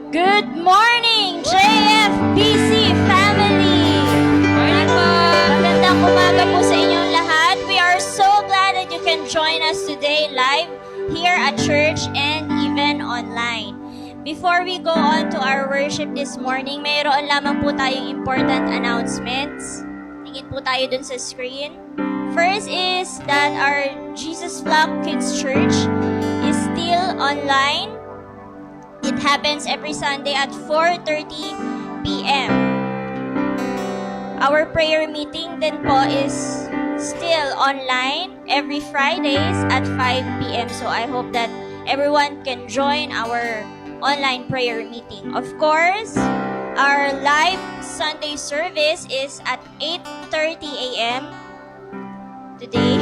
Good morning, JFBC family! Morning po! Magandang umaga po sa inyong lahat. We are so glad that you can join us today live here at church and even online. Before we go on to our worship this morning, mayroon lamang po tayong important announcements. Tingin po tayo dun sa screen. First is that our Jesus Flock Kids Church is still online. It happens every Sunday at 4:30 p.m. Our prayer meeting din po is still online every Fridays at 5 p.m. So I hope that everyone can join our online prayer meeting. Of course, our live Sunday service is at 8:30 a.m. today.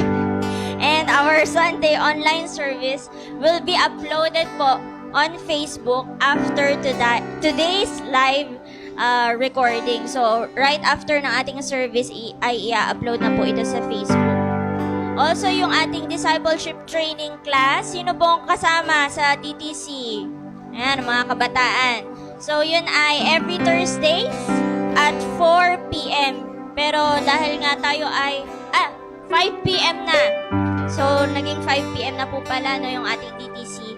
And our Sunday online service will be uploaded po on Facebook after today's live recording. So, right after ng ating service, ay i-upload na po ito sa Facebook. Also, yung ating discipleship training class, sino pong kasama sa DTC? Ayan, mga kabataan. So, yun ay every Thursdays at 4 p.m. Pero dahil nga tayo ay 5 p.m. na. So, naging 5 p.m. na po pala no, yung ating DTC.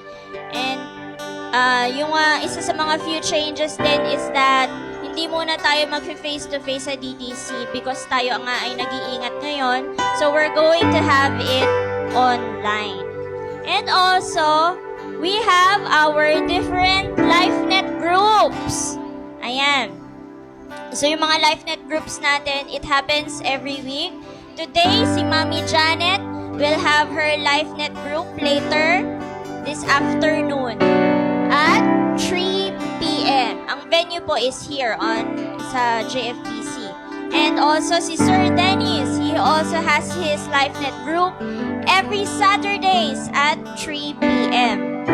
And yung isa sa mga few changes din is that hindi muna tayo mag-face-to-face sa DTC because tayo nga ay nag-iingat ngayon. So, we're going to have it online. And also, we have our different LifeNet groups. Ayan. So, yung mga LifeNet groups natin, it happens every week. Today, si Mami Janet will have her LifeNet group later this afternoon at 3 p.m. Ang venue po is here sa JFBC. And also si Sir Dennis, he also has his LifeNet group every Saturdays at 3 p.m.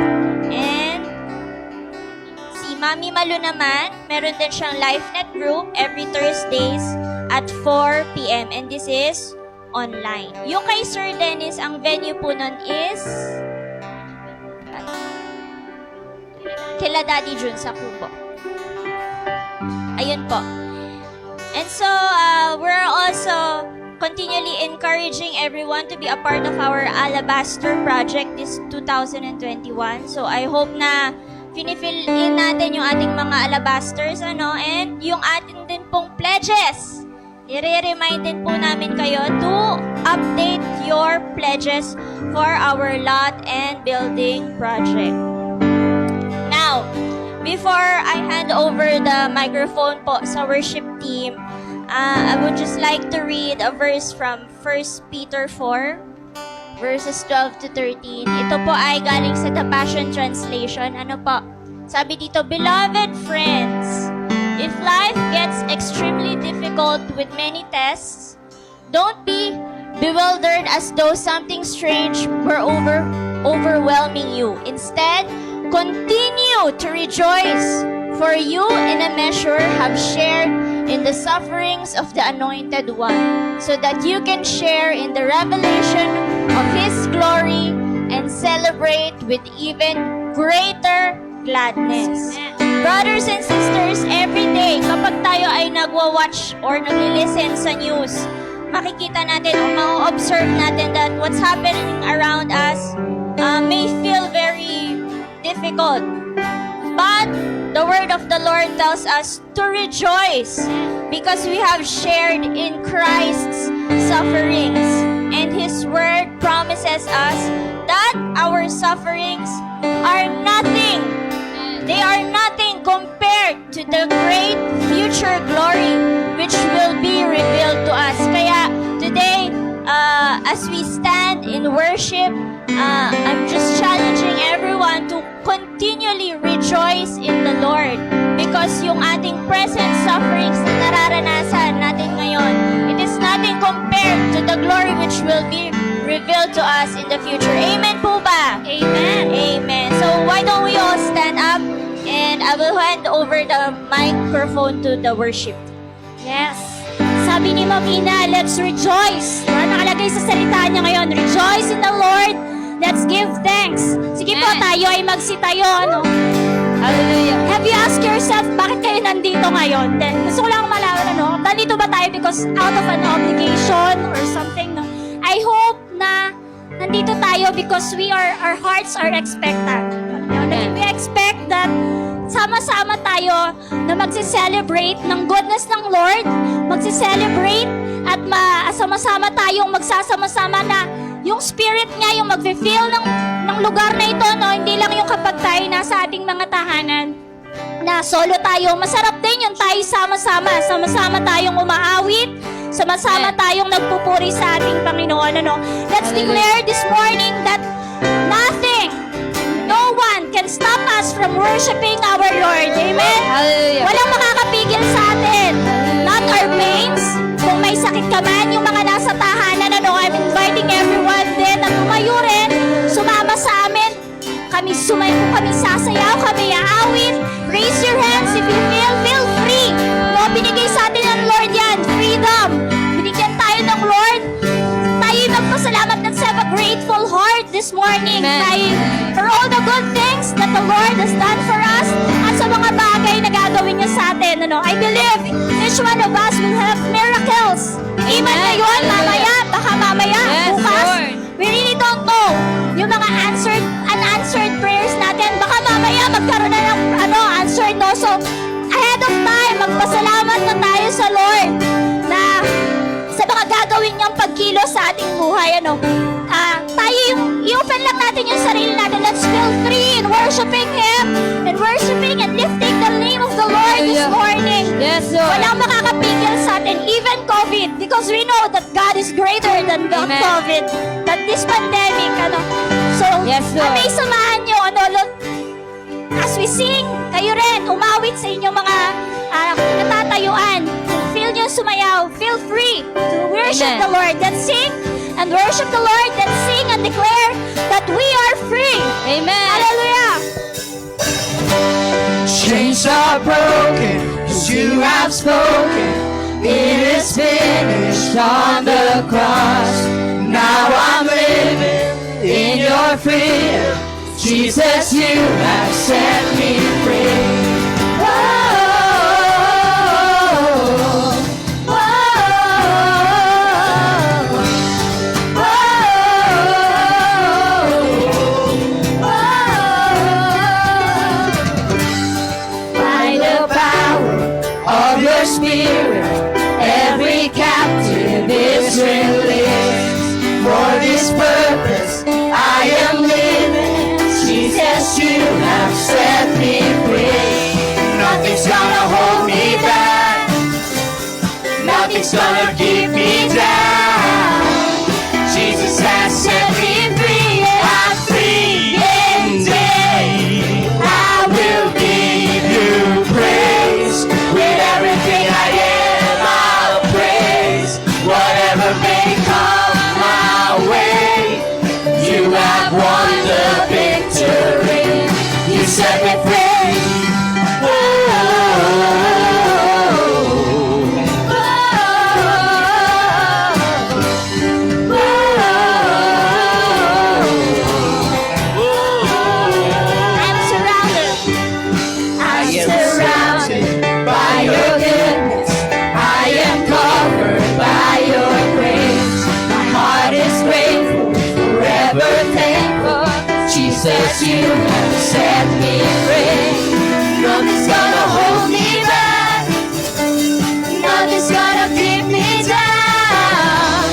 And si Mami Malu naman, meron din siyang LifeNet group every Thursdays at 4 p.m. And this is online. Yung kay Sir Dennis, ang venue po nun is kila Daddy Jun sa Kubo. Ayun po. And so, we're also continually encouraging everyone to be a part of our Alabaster project this 2021. So, I hope na finifill in natin yung ating mga alabasters, and yung ating din pong pledges. I-remind din po namin kayo to update your pledges for our lot and building project. Now, before I hand over the microphone po sa worship team, I would just like to read a verse from 1 Peter 4, verses 12 to 13. Ito po ay galing sa The Passion Translation. Ano po? Sabi dito, Beloved friends, if life gets extremely difficult with many tests, don't be bewildered as though something strange were overwhelming you. Instead, continue to rejoice, for you in a measure have shared in the sufferings of the Anointed One, so that you can share in the revelation of His glory and celebrate with even greater gladness. Brothers and sisters, every day, kapag tayo ay nagwa-watch or nag-listen sa news, makikita natin o ma-observe natin that what's happening around us may feel very difficult. But the word of the Lord tells us to rejoice because we have shared in Christ's sufferings. And His word promises us that our sufferings are nothing. They are nothing compared to the great future glory which will be revealed to us. Kaya today, as we stand in worship, I'm just challenging everyone to continually rejoice in the Lord because yung ating present sufferings na nararanasan natin ngayon, it is nothing compared to the glory which will be revealed to us in the future. Amen po ba? Amen. Amen. So why don't we all stand up and I will hand over the microphone to the worship. Yes. Sabi ni Ma'am Ina, let's rejoice. Diba? Nakalagay sa salita niya ngayon, rejoice in the Lord. Let's give thanks. Sige po, tayo ay magsitayo. Hallelujah. Have you asked yourself, bakit kayo nandito ngayon? Then, gusto ko lang malaman, nandito ba tayo because out of an obligation or something, no? I hope na nandito tayo because our hearts are expectant. Amen. We expect that sama-sama tayo na magse-celebrate ng goodness ng Lord, magse-celebrate at sama-sama tayong magsasama-sama na yung spirit niya yung mag-feel ng lugar na ito, no? Hindi lang yung kapag tayo nasa ating mga tahanan na solo tayo. Masarap din yung tayo sama-sama tayong umaawit, sama-sama tayong nagpupuri sa ating Panginoon, ano? Let's declare this morning that nothing, no one can stop us from worshiping our Lord. Amen? Hallelujah. Walang makakapigil sa atin. Not our pains. Kung may sakit ka man, yung mga nasa tahanan, I'm inviting everyone din na tumayo rin, sumama sa amin. Kami sasayaw, kami aawit. Raise your hands if you feel free. No, binigay sa atin ng Lord yan, freedom. Binigyan tayo ng Lord. Tayo magpasalamat at have a grateful heart this morning. Amen. Tayo, for all the good things that the Lord has done for us at sa mga bagay na gagawin niya sa atin. I believe each one of us will have miracles. Iman ngayon, mamaya, baka mamaya, Yes, bukas. Lord. We really don't know yung mga unanswered prayers natin. Baka mamaya magkaroon na ng answered, no? So, ahead of time, magpasalamat na tayo sa Lord na sa mga gagawin niyang pagkilos sa ating buhay, tayo i-open lang natin yung sarili natin. Let's feel free in worshiping Him and worshiping and lifting the name of the Lord this Hallelujah. morning. Yes, Lord. Walang makakapigil sa atin, even COVID, because we know that God is greater than the Amen. COVID, that this pandemic, So, Yes, Lord. kami samahan nyo, as we sing, kayo rin, umawit sa inyong mga natatayuan. Feel nyo sumayaw, feel free to worship Amen. the Lord. Then sing and worship the Lord, then sing and declare that we are free. Amen. Hallelujah! Chains are broken, 'cause you have spoken. It is finished on the cross. Now I'm living in your freedom. Jesus, you have set me free. Whoa, whoa, by the power of your Spirit, every captive is released. For this purpose I am living. Jesus, you have set me free. Nothing's gonna hold me back. Nothing's gonna keep me down. Jesus has set me free. I'm free indeed. I will give you praise. With everything I am, I'll praise. Whatever may come my way, you have won the victory. You set me free. I'm surrounded. I am surrounded by your goodness. I am covered by your grace. My heart is grateful, forever thankful. Jesus, you have set me free. Nothing's gonna hold me back. Nothing's gonna keep me down.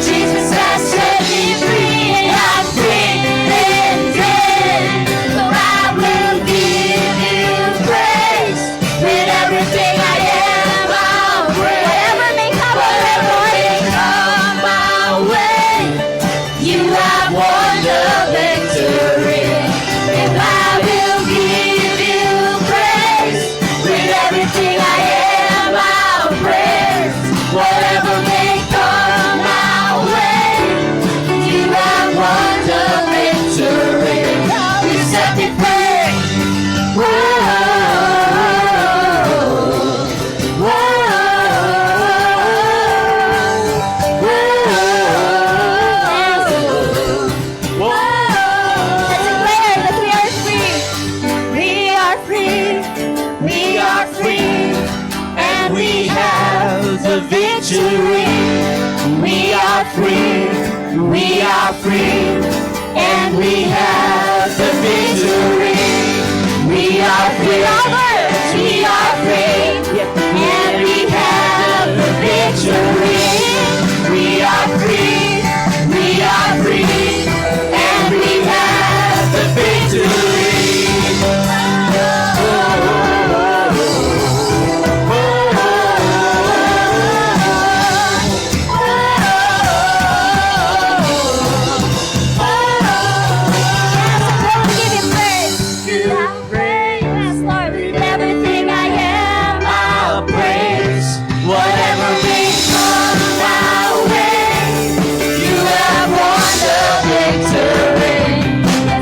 Jesus has set me free, and I'm free indeed. So I will give you praise. With everything I am, I'll praise. Whatever may come, Whatever may come my way, you have won the victory. And are free, we are free, and we have the victory. We are free, we are free, and we have the victory. We are free, we are free, and we have the victory. Yes, Lord, with everything I am, I'll praise whatever may come my way. You have won the victory.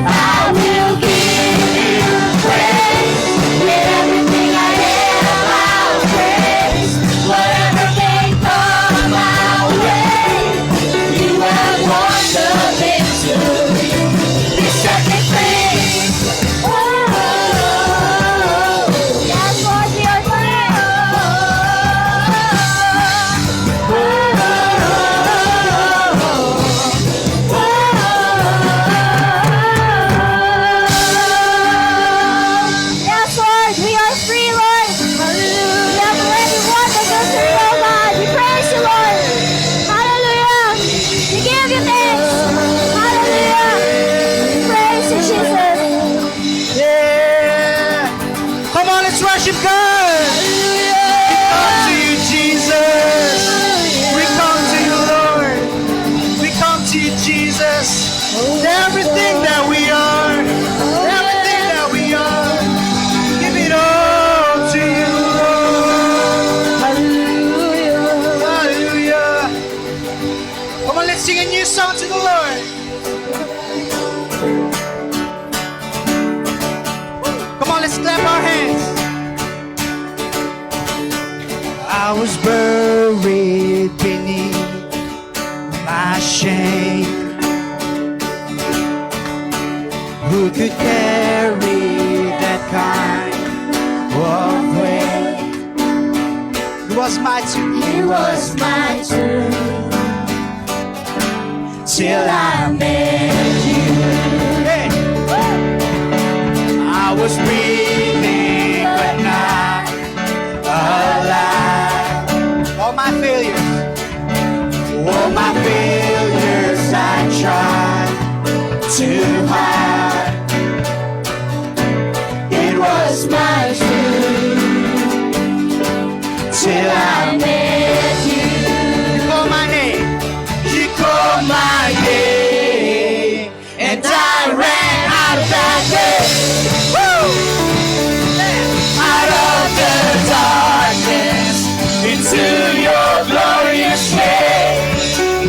I will give you praise. With everything I am, I'll praise whatever may come my way. You have won the victory. You set me free. yes, Lord, we are yes, Lord, we are free, Lord. We have already won the victory, oh God. We praise you, Lord. Hallelujah. We give you thanks. Hallelujah. We praise you, Jesus. Yeah! Come on, let's worship God! We come to you, Jesus! We come to you, Lord! We come to you, Jesus! Everything that we are, everything that we are, give it all to you, Lord! Hallelujah! Come on, let's sing a new song to the Lord! Come on, let's clap our hands. I was buried beneath my shame. Who could carry that kind of weight? It was my turn. It was my turn till I met you. Hey. I was breathing but not alive. All my failures, All my failures I tried to hide. It was my turn till I met you. you call my name. You called my name, and I ran out of that day. Out of the darkness into your glorious name.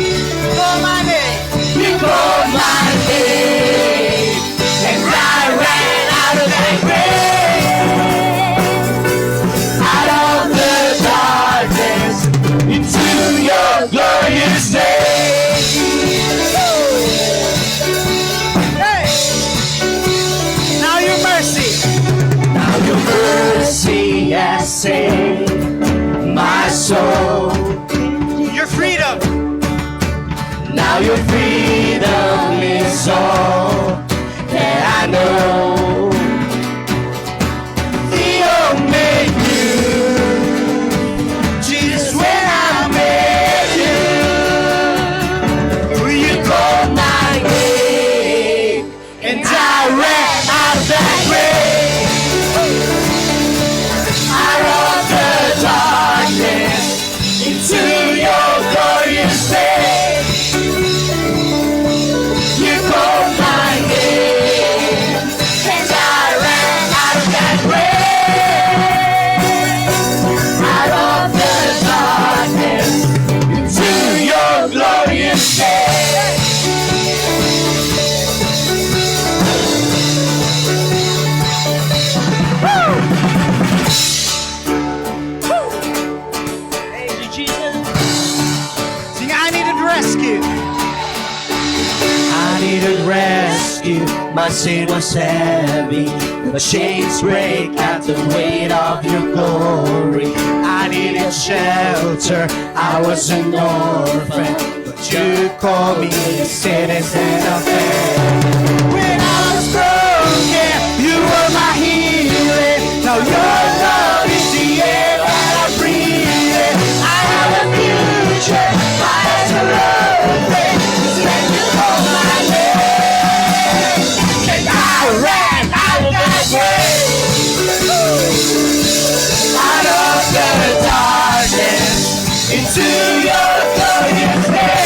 You call my name. You called my name, and I ran out of that grave. Out of the darkness into your glorious name. Hey. Now your mercy. Now your mercy has saved my soul. Your freedom. Now your freedom is all that I know. The only you, Jesus, when I met you, you called my name, and I ran out of that grave. Out of the darkness into your glorious day. You called my name, and I ran out of that grave. Out of the darkness into your glorious day. Thank you, Jesus. Sing, I needed rescue. I needed rescue, my sin was heavy. The chains break at the weight of your glory. I needed shelter, I was an orphan, but You call me a citizen of heaven. When I was broken, you were my healing. Now your love is the air that I breathe. I have a future, my eyes are open. It's when you call my name. And I ran out of that way, out of the darkness, into your glorious day.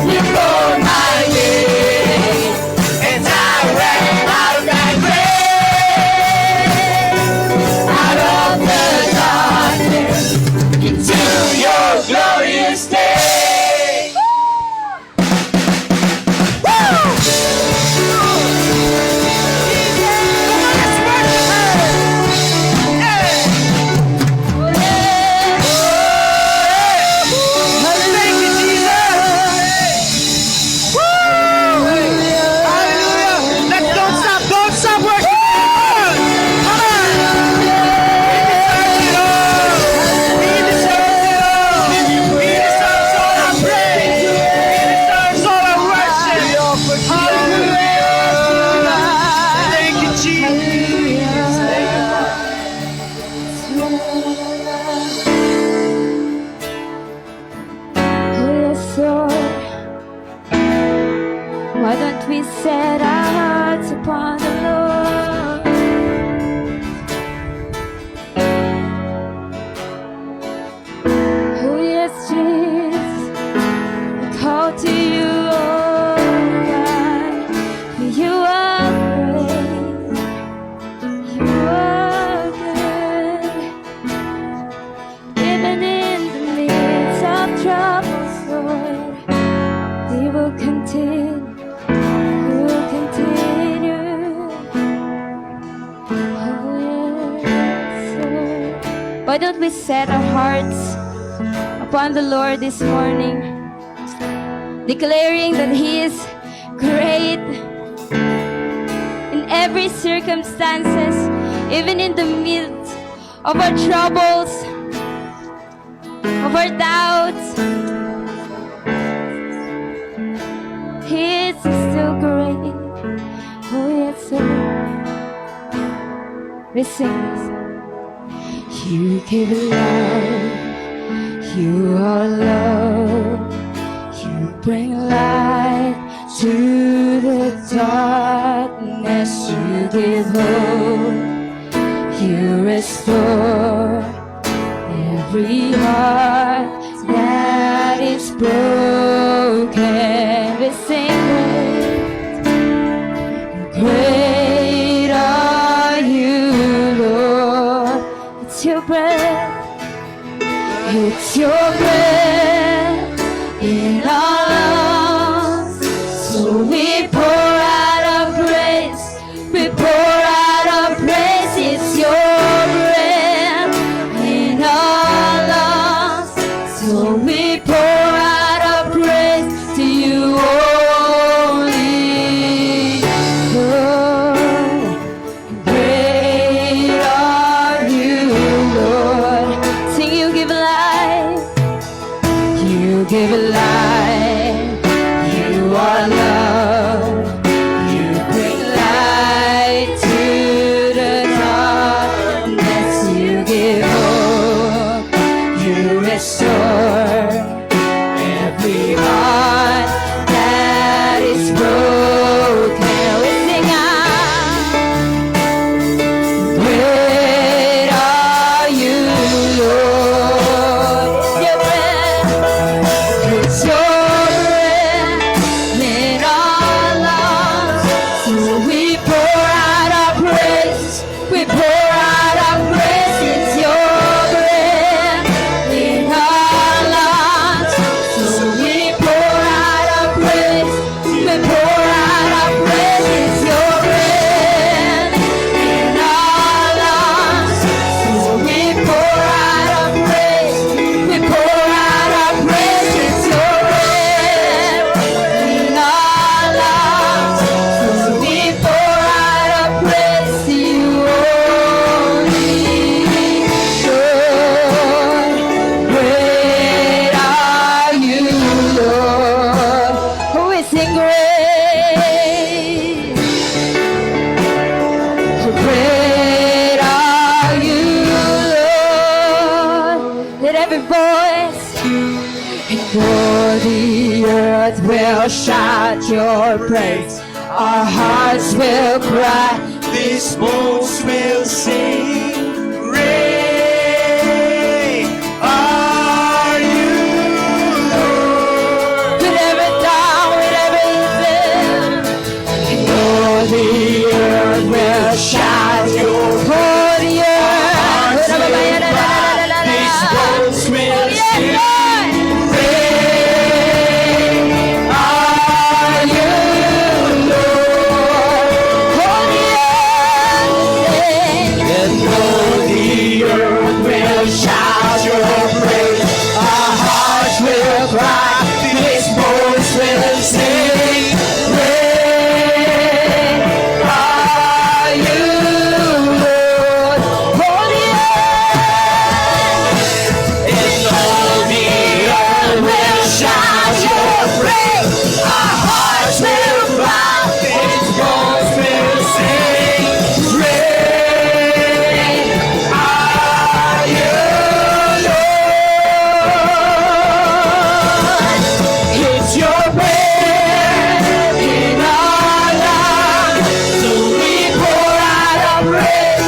You called my name, and I ran out of that grave, out of the darkness, into your glorious day. Woo! Thank you, Jesus. Woo! Hallelujah. Let's don't stop worshiping. Come on. He deserves it all. He deserves all our praise. He deserves all our worship. Hallelujah. Thank you, Jesus. Why don't we set our hearts upon the Lord? Oh yes, Jesus, we call to you, oh God, for you are great, you are good, even in the midst of troubles, Lord, we will continue. Why don't we set our hearts upon the Lord this morning, declaring that He is great in every circumstances, even in the midst of our troubles, of our doubts. He is still great. Oh yes, sir. We sing this. You give love, you are love, you bring light to the darkness, you give hope, you restore every heart that is broken. We sing great are you, Lord. It's your breath, it's your breath in our lungs. So we pour out our praise, we pour out our praise. It's your breath in our lungs. So we pour out our praise to you only, Lord. Great are you, Lord. Sing, you give life, you give life, you are love, you bring light to the darkness, you give hope, you restore every heart that is broken. We sing out, great are you, Lord. It's your breath, it's your breath in our lungs. So we pour out our praise, we pour out our praise. It's your breath in our lungs. So we pour out our praise, we pour out our praise. It's your breath in our lungs. So we pour out our praise, we pour out our praise. It's your breath in our lungs. So we pour out our praise to you only. all the earth will shout your praise. Our hearts will cry, These bones will sing. Great are you, Lord. with every tongue, with everything. And all the earth will shout your praise. The earth. These bones will Yes, sing. Lord. Are you, and all the earth will shout your praise. Our hearts will cry, these bones will sing. Great are you, Lord. And all the earth will shout your praise. Our hearts will cry, these bones will sing. Great are you, Lord. It's your breath in our lungs, so we pour out our praise.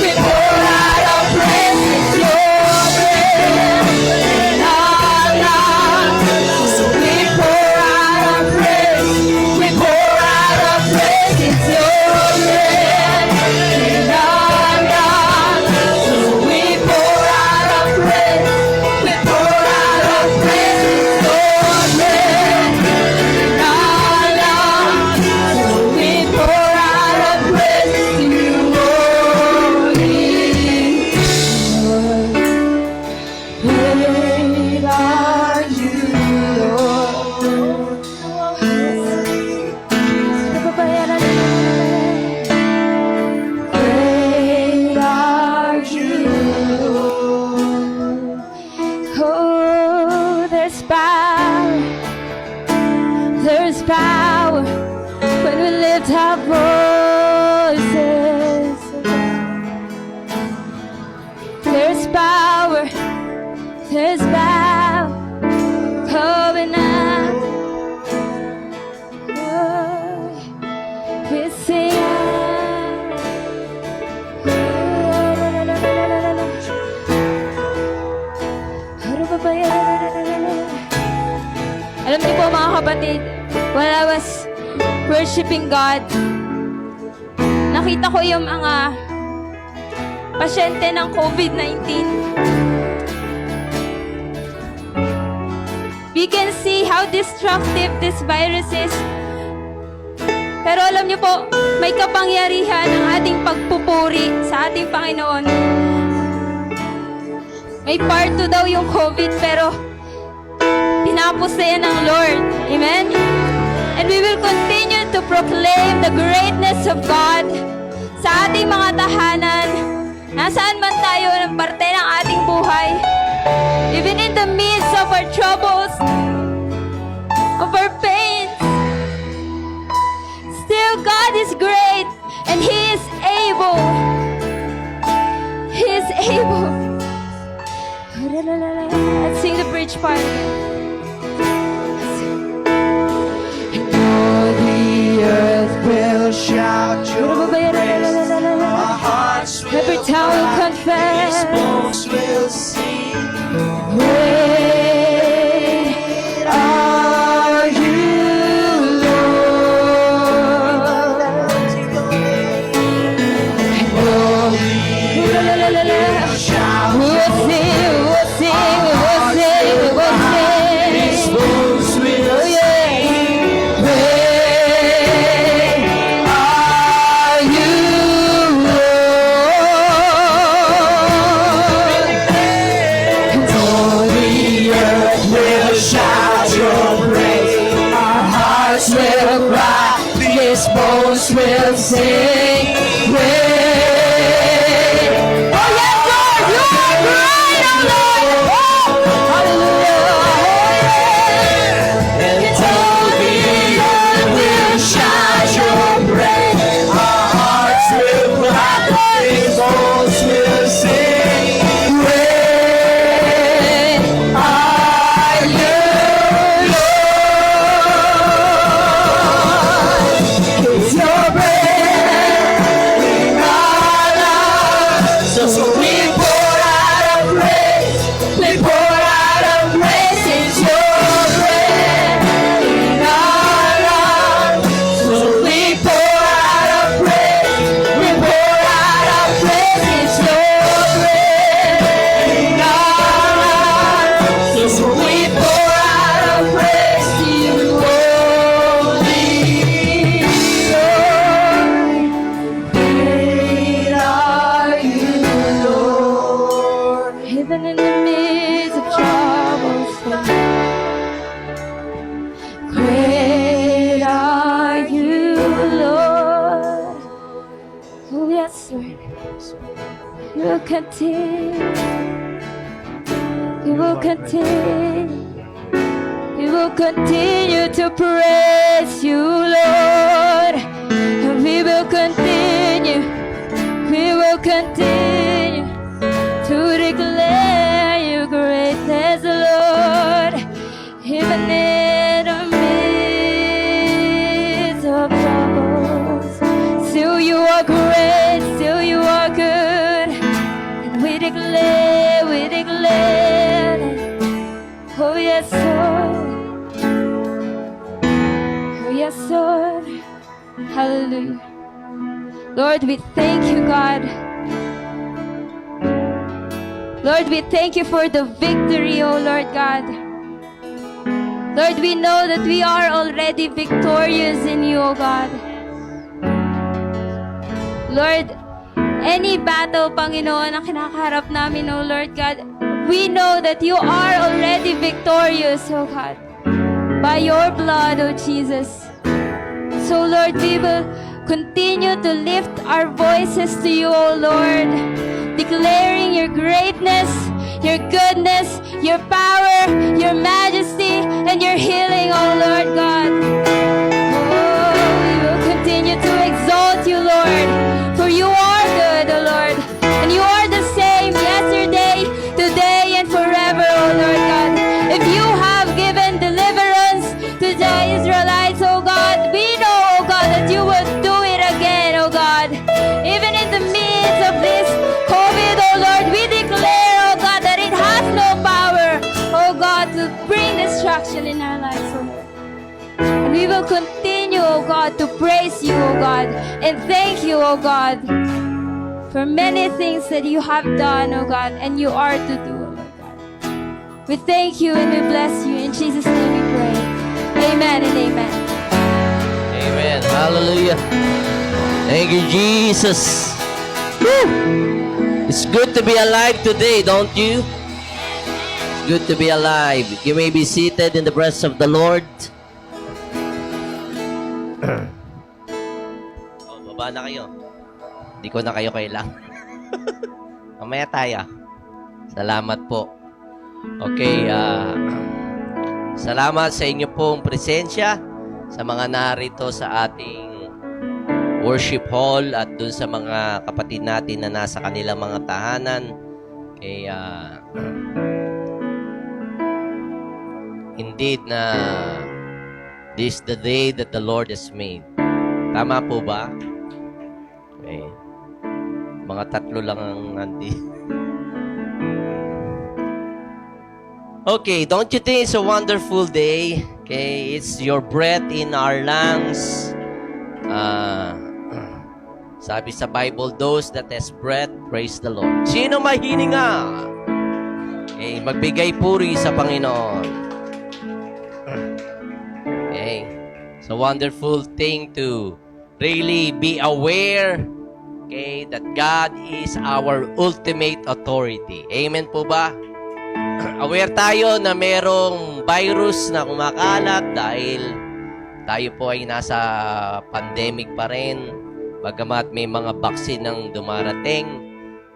We pour out our praise. It's your breath in our lungs, so we pour out our praise. We pour out our praise. It's your breath in our lungs, so we pour out our praise. We pour out our praise. It's your breath in our lungs, so we pour out our praise to you only. Great are you, Lord. Great are you, Lord. Oh, there's power when we lift our voices. There's power coming out. Oh, we sing. Alam niyo po mga kapatid, while I was worshiping God, nakita ko yung mga pasyente ng COVID-19. We can see how destructive this virus is. Pero alam niyo po, may kapangyarihan ang ating pagpupuri sa ating Panginoon. May part 2 daw yung COVID, pero tinapos na yan ng Lord. Amen? And we will continue to proclaim the greatness of God sa ating mga tahanan. Nasaan man tayo ng parte ng ating buhay. Even in the midst of our troubles, of our pains, still God is great and He is able. He is able. Let's sing the bridge part. All the earth will shout your praise. Our hearts will Every tongue will cry, confess. these bones will sing. Great Are you, Lord? And all the earth will shout We'll your sing, we'll sing, Our we'll hearts sing, will we'll cry, these sing. bones will sing. Great are you, Lord. And all the earth will shout your praise. Our hearts will cry, these bones will sing. Great. Oh yes, Lord, you are great, oh Lord. Oh, hallelujah. And all the earth will shout your praise. Our hearts will cry, these bones will sing. Great are you, We will continue. We will continue. We will continue to praise you, Lord. And we will continue. We will continue to declare your greatness, Lord. Even in the midst of troubles, still you are great, still you are good. And we declare, oh yes, Lord. Oh yes, Lord. Hallelujah. Lord, we thank you, God. Lord, we thank you for the victory, oh Lord God. Lord, we know that we are already victorious in you, oh God. Lord, any battle, Panginoon, ang kinakaharap namin, oh Lord God, we know that you are already victorious, oh God, by your blood, oh Jesus. So Lord, we will continue to lift our voices to you, O Lord, declaring your greatness, your goodness, your power, your majesty, and your healing, O Lord God. Oh, we will continue to exalt you, Lord, for you are good, O Lord, and you are the same yesterday, today, and forever, O Lord God. If you have given deliverance to the Israelites, O God, we know, O God, that you will do it again, O God. Even in the midst of this COVID, O Lord, we declare, O God, that it has no power, O God, to bring destruction in our lives, O Lord. And we will continue, O God, to praise you, O God, and thank you, O God, for many things that you have done, O God, and you are to do, O Lord God. We thank you and we bless you. In Jesus' name we pray. Amen and amen. Amen. Hallelujah. Thank you, Jesus. Woo! It's good to be alive today, don't you? It's good to be alive. You may be seated in the presence of the Lord. Oh, baba na kayo. Hindi ko na kayo kailangan. Mamaya tayo. Salamat po. Okay, salamat sa inyo pong presensya, sa mga narito sa ating worship hall at dun sa mga kapatid natin na nasa kanilang mga tahanan. Kaya indeed na this is the day that the Lord has made. Tama po ba? Okay. Mga tatlo lang ang nandito. Okay, don't you think it's a wonderful day? Okay, it's your breath in our lungs. Sabi sa Bible, those that has breath, praise the Lord. Sino mahininga? Okay, magbigay puri sa Panginoon. Okay, it's a wonderful thing to really be aware, okay, that God is our ultimate authority. Amen po ba? Aware tayo na merong virus na kumakalat dahil tayo po ay nasa pandemic pa rin. Bagamat may mga vaccine ang dumarating,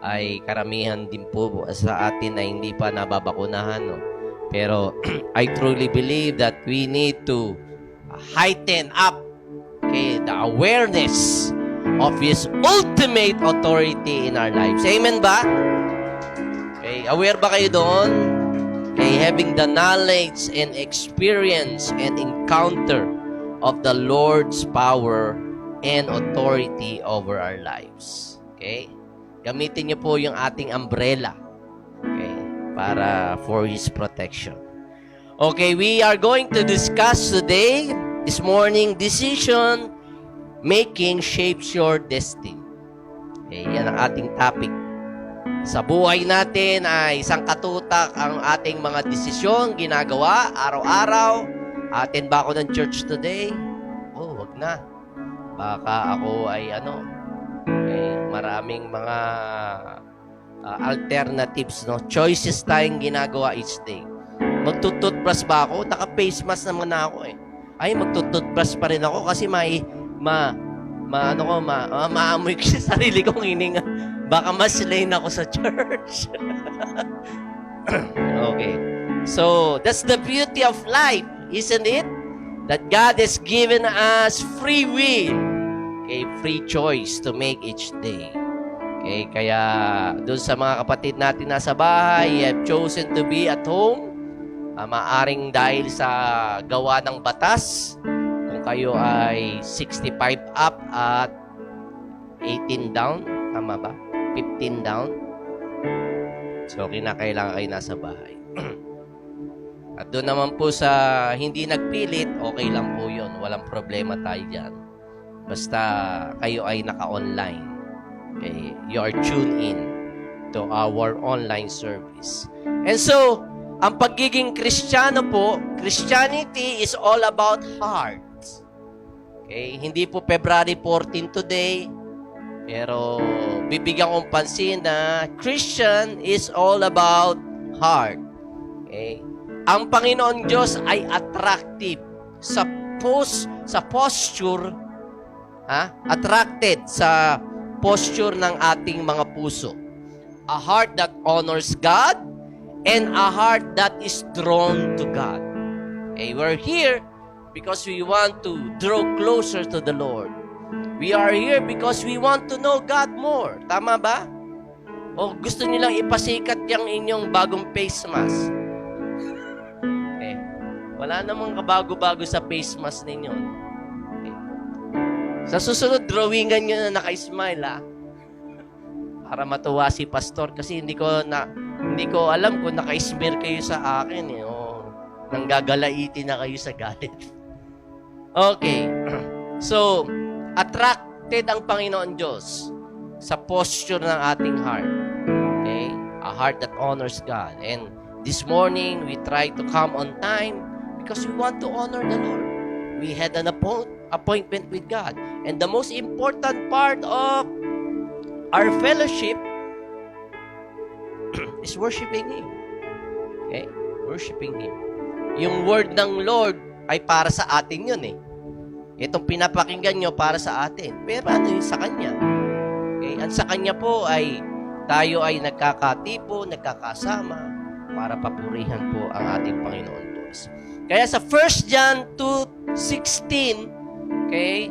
ay karamihan din po sa atin ay hindi pa nababakunahan. No? Pero I truly believe that we need to heighten up, okay, the awareness of His ultimate authority in our lives. Amen ba? Okay, aware ba kayo doon? Okay, having the knowledge and experience and encounter of the Lord's power and authority over our lives. Okay? Gamitin niyo po yung ating umbrella. Okay? Para for His protection. Okay, we are going to discuss today, this morning, decision making shapes your destiny. Okay, yan ang ating topic. Sa buhay natin ay isang katutak ang ating mga desisyon, ginagawa, araw-araw. Atin ba ako ng church today? Oh, wag na. Baka ako ay maraming mga alternatives, no? Choices tayong ginagawa each day. Magtututbrush ba ako? Naka-face mask naman na ako eh. Ay, magtututbrush pa rin ako kasi maamoy ko sa sarili kong hininga. Baka mas lane ako sa church. Okay. So, that's the beauty of life, isn't it? That God has given us free will. Okay, free choice to make each day. Okay, kaya doon sa mga kapatid natin nasa bahay, you have chosen to be at home. Maaring dahil sa gawa ng batas, kung kayo ay 65 up at 18 down, tama ba? 15 down. So, kinakailangan kayo nasa bahay. At doon naman po sa hindi nagpilit, okay lang po yun. Walang problema tayo dyan. Basta kayo ay naka-online. Okay? You are tuned in to our online service. And so, ang pagiging Kristiyano po, Christianity is all about heart. Okay? Hindi po February 14 today, pero bibigyan kong pansin na Christian is all about heart. Okay? Ang Panginoon Diyos ay attractive sa posture, attracted sa posture ng ating mga puso. A heart that honors God and a heart that is drawn to God. Okay, we're here because we want to draw closer to the Lord. We are here because we want to know God more. Tama ba? O gusto nilang ipasikat yung inyong bagong face mask? Okay. Wala namang kabago-bago sa face mask ninyo. Okay. Sa susunod, drawingan nyo na naka-smile, para matuwa si pastor kasi hindi ko alam kung naka-smear kayo sa akin o nanggagalaiti na kayo sa galit. Okay. So, attracted ang Panginoon Diyos sa posture ng ating heart. Okay? A heart that honors God. And this morning, we try to come on time because we want to honor the Lord. We had an appointment with God. And the most important part of our fellowship is worshiping Him. Okay? Worshiping Him. Yung word ng Lord ay para sa atin yun eh. Itong pinapakinggan nyo para sa atin. Pero ano yun sa Kanya? Okay? At sa Kanya po ay tayo ay nagkakatipo, nagkakasama para papurihan po ang ating Panginoon Diyos. Kaya sa 1 John 2:16, okay,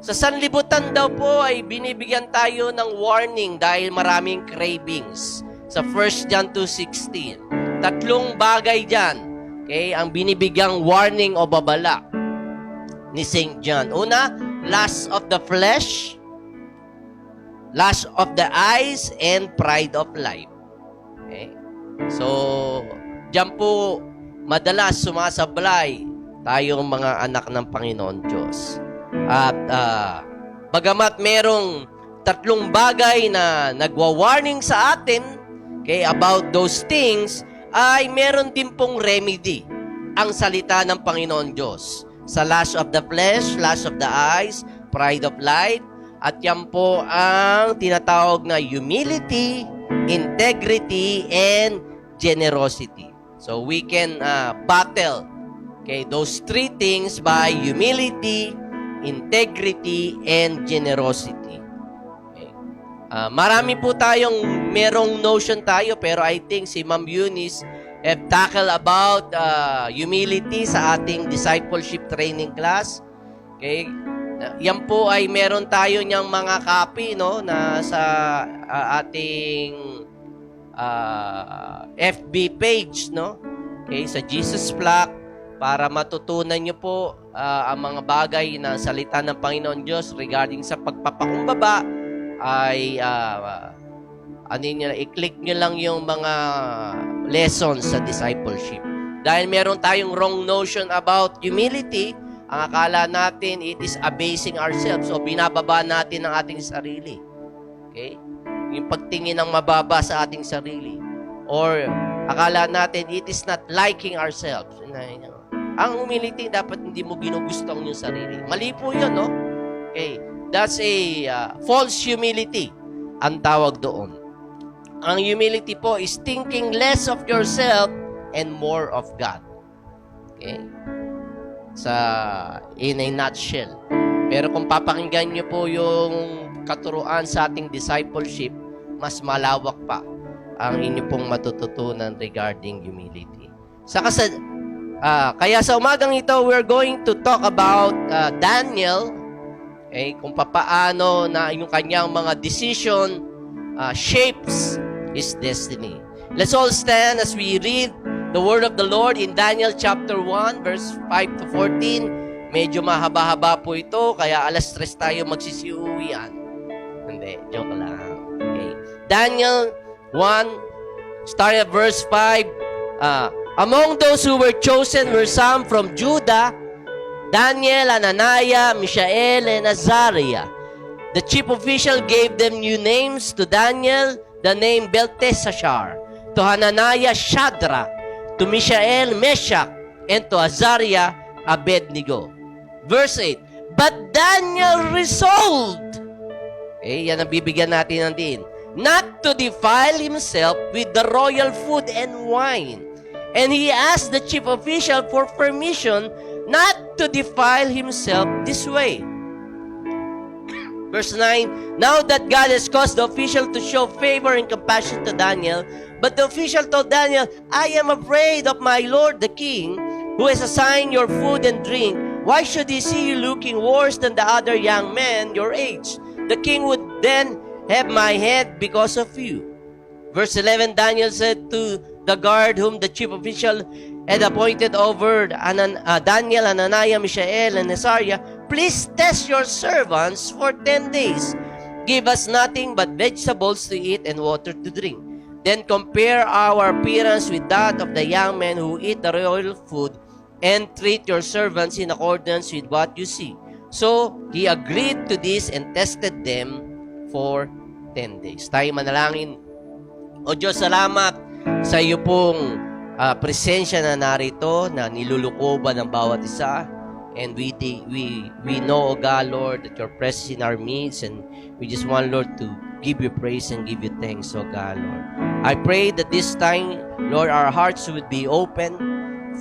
sa sanlibutan daw po ay binibigyan tayo ng warning dahil maraming cravings. Sa 1 John 2:16, 3 bagay dyan, okay, ang binibigyang warning o babala ni St. John. Una, lust of the flesh, lust of the eyes, and pride of life. Okay? So, dyan po madalas sumasablay tayong mga anak ng Panginoon Diyos. At bagamat merong 3 bagay na nagwa-warning sa atin, okay, about those things, ay meron din pong remedy ang salita ng Panginoon Diyos. Sa lust of the flesh, lust of the eyes, pride of life, at yan po ang tinatawag na humility, integrity, and generosity. So we can battle, okay, those 3 things by humility, integrity, and generosity. Okay. Marami po tayong merong notion tayo, pero I think si Ma'am Eunice have tackled about humility sa ating discipleship training class. Okay? Yan po ay meron tayo niyang mga copy, no, na sa ating FB page, no? Okay, sa Jesus Flock, para matutunan niyo po ang mga bagay na salita ng Panginoon Diyos regarding sa pagpapakumbaba ay i-click nyo lang yung mga lessons sa discipleship. Dahil meron tayong wrong notion about humility, ang akala natin it is abasing ourselves o binababa natin ang ating sarili. Okay? Yung pagtingin ng mababa sa ating sarili. Or akala natin it is not liking ourselves. Ang humility, dapat hindi mo ginugusto ang iyong sarili. Mali po yun, no? Okay. That's a false humility, ang tawag doon. Ang humility po is thinking less of yourself and more of God. Okay? In a nutshell. Pero kung papakinggan nyo po yung katuruan sa ating discipleship, mas malawak pa ang inyo pong matututunan regarding humility. Kaya sa umagang ito, we're going to talk about Daniel, kung papaano na yung kanyang mga decision shapes his destiny. Let's all stand as we read the word of the Lord in Daniel chapter 1, verse 5 to 14. Medyo mahaba-haba po ito, kaya alas 3 tayo magsisiuwian. Hindi, joke lang. Okay. Daniel 1, start at verse 5. Among those who were chosen were some from Judah, Daniel, Ananiah, Mishael, and Azariah. The chief official gave them new names. To Daniel, the name Belteshazzar. To Hananiah, Shadrach. To Mishael, Meshach. And to Azariah, Abednego. Verse 8. But Daniel resolved, yan ang bibigyan natin ng din, not to defile himself with the royal food and wine. And he asked the chief official for permission not to defile himself this way. Verse 9, now that God has caused the official to show favor and compassion to Daniel, but the official told Daniel, I am afraid of my lord the king, who has assigned your food and drink. Why should he see you looking worse than the other young men your age? The king would then have my head because of you. Verse 11, Daniel said to the guard whom the chief official had appointed over Daniel, Ananiah, Mishael, and Azariah, please test your servants for 10 days. Give us nothing but vegetables to eat and water to drink. Then compare our appearance with that of the young men who eat the royal food, and treat your servants in accordance with what you see. So he agreed to this and tested them for 10 days. Tayo manalangin. O Diyos, salamat sa iyo pong presensya na narito, na nilulukoban ng bawat isa. And we know, O God, Lord, that your presence in our midst, and we just want, Lord, to give you praise and give you thanks, O God, Lord. I pray that this time, Lord, our hearts would be open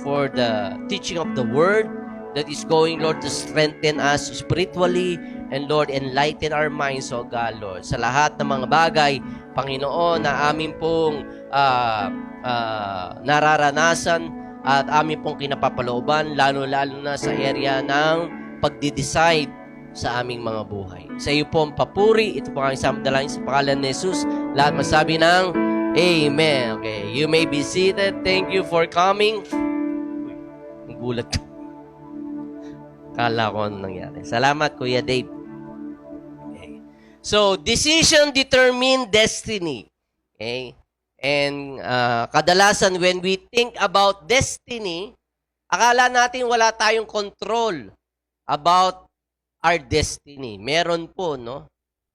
for the teaching of the Word that is going, Lord, to strengthen us spiritually, and, Lord, enlighten our minds, O God, Lord. Sa lahat ng mga bagay, Panginoon, na amin pong nararanasan at amin pong kinapapalooban, lalo-lalo na sa area ng pagdi-decide sa aming mga buhay. Sa iyo po ang papuri. Ito po ang isang dalangin sa pangalan ni Jesus. Lahat masabi ng Amen. Okay, you may be seated. Thank you for coming. Uy, gulat ko. Kala ko ano nangyari. Salamat, Kuya Dave. Okay. So, decision determine destiny. Okay? And kadalasan when we think about destiny, akala natin wala tayong control about our destiny. Meron po, no?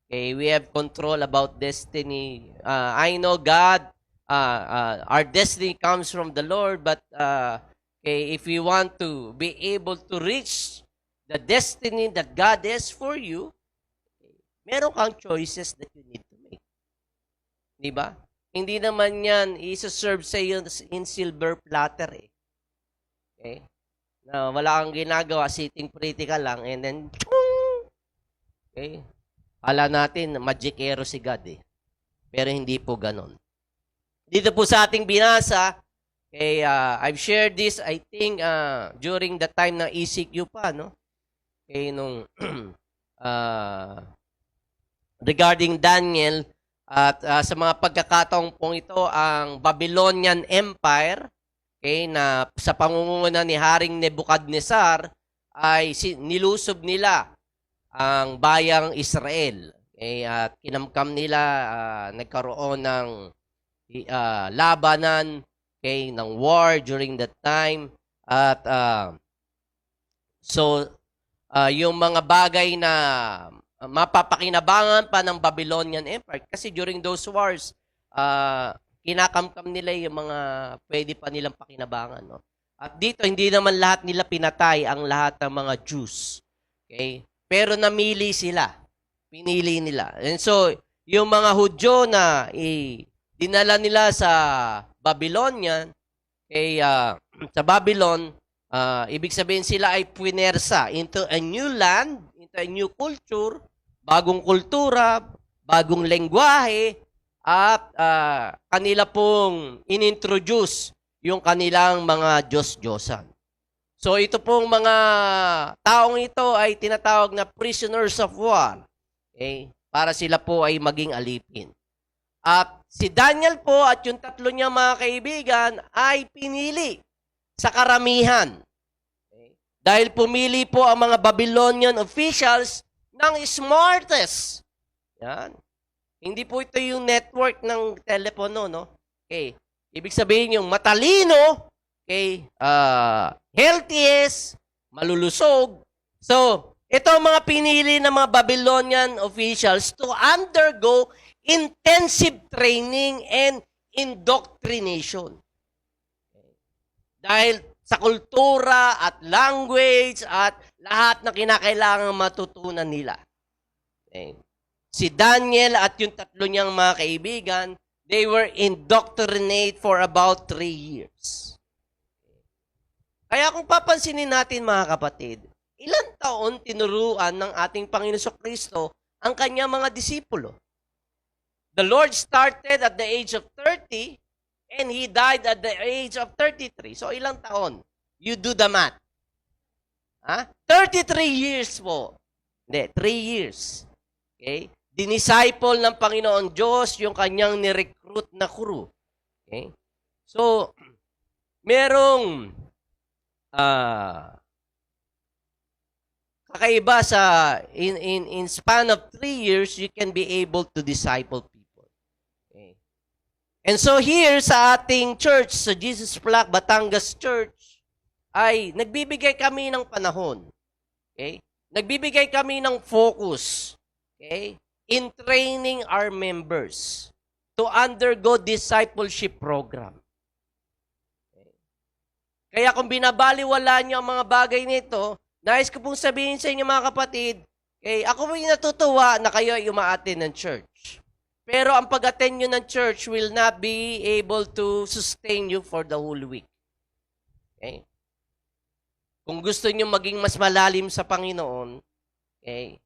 Okay, we have control about destiny. I know God, our destiny comes from the Lord, but okay, if you want to be able to reach the destiny that God has for you, meron kang choices that you need to make. Di ba? Hindi naman yan isa-serve sa iyo in silver platter eh. Okay? Na wala kang ginagawa, sitting pretty ka lang, and then, okay? Ala natin, magicero si God eh. Pero hindi po ganon. Dito po sa ating binasa, okay, I've shared this, I think, during the time na ECQ pa, no? Okay, nung, regarding Daniel, at sa mga pagkakataong pong ito, ang Babylonian Empire, okay, na sa pangunguna ni Haring Nebuchadnezzar, ay nilusob nila ang bayang Israel. Okay, at kinamkam nila, nagkaroon ng labanan, okay, ng war during that time. At yung mga bagay na mapapakinabangan pa ng Babylonian Empire. Kasi during those wars, kinakamkam nila yung mga pwede pa nilang pakinabangan. No? At dito, hindi naman lahat nila pinatay ang lahat ng mga Jews. Okay? Pero namili sila. Pinili nila. And so, yung mga Hudyo na dinala nila sa Babylonian, okay, sa Babylon, ibig sabihin sila ay puinersa into a new land, into a new culture, bagong kultura, bagong lengguwahe, at kanila pong inintroduce yung kanilang mga Diyos-Diyosan. So ito pong mga taong ito ay tinatawag na prisoners of war. Okay? Para sila po ay maging alipin. At si Daniel po at yung tatlo niyang mga kaibigan ay pinili sa karamihan. Okay? Dahil pumili po ang mga Babylonian officials ng smartest. Yan. Hindi po ito yung network ng telepono, no? Okay. Ibig sabihin yung matalino, okay, healthiest, malulusog. So, ito ang mga pinili ng mga Babylonian officials to undergo intensive training and indoctrination. Dahil sa kultura at language at lahat na kinakailangan matutunan nila. Okay. Si Daniel at yung tatlo niyang mga kaibigan, they were indoctrinate for about 3 years. Kaya kung papansinin natin mga kapatid, ilang taon tinuruan ng ating Panginoon Kristo ang kanyang mga disipulo? The Lord started at the age of 30 and He died at the age of 33. So ilang taon? You do the math. 33 years po. Hindi, 3 years. Okay? Dinisciple ng Panginoon Diyos yung kanyang nirecruit na crew. Okay? So, merong kakaiba sa in span of 3 years, you can be able to disciple people. Okay. And so here sa ating church, sa Jesus Flock Batangas Church, ay nagbibigay kami ng panahon. Okay? Nagbibigay kami ng focus. Okay? In training our members to undergo discipleship program. Okay? Kaya kung binabaliwala niyo ang mga bagay nito, nais ko pong sabihin sa inyo mga kapatid, okay, ako po'y natutuwa na kayo ay umaattend ng church. Pero ang pag-attend nyo ng church will not be able to sustain you for the whole week. Okay? Kung gusto nyo maging mas malalim sa Panginoon, okay,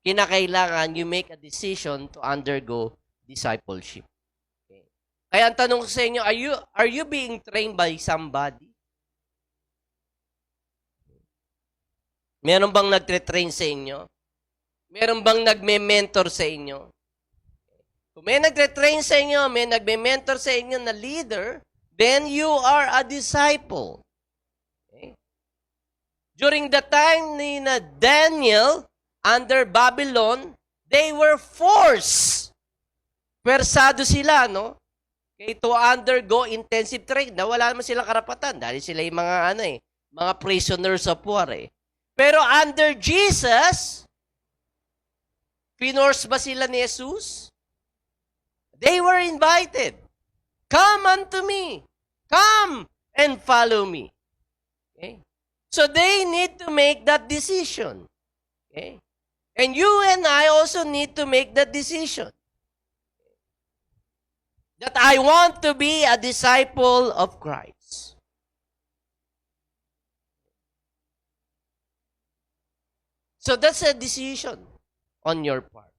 kinakailangan you make a decision to undergo discipleship. Okay. Kaya ang tanong ko sa inyo, are you being trained by somebody? Meron bang nagtre-train sa inyo? Meron bang nagme-mentor sa inyo? Kung may nagtre-train sa inyo, may nagme-mentor sa inyo na leader, then you are a disciple. Okay. During the time ni na Daniel, under Babylon, they were forced. Persado sila, no? Okay, to undergo intensive training. Wala naman silang karapatan dahil sila yung mga, mga prisoners of war, eh. Pero under Jesus, pinorse ba sila ni Jesus? They were invited. Come unto me. Come and follow me. Okay? So they need to make that decision. Okay? And you and I also need to make that decision. That I want to be a disciple of Christ. So that's a decision on your part.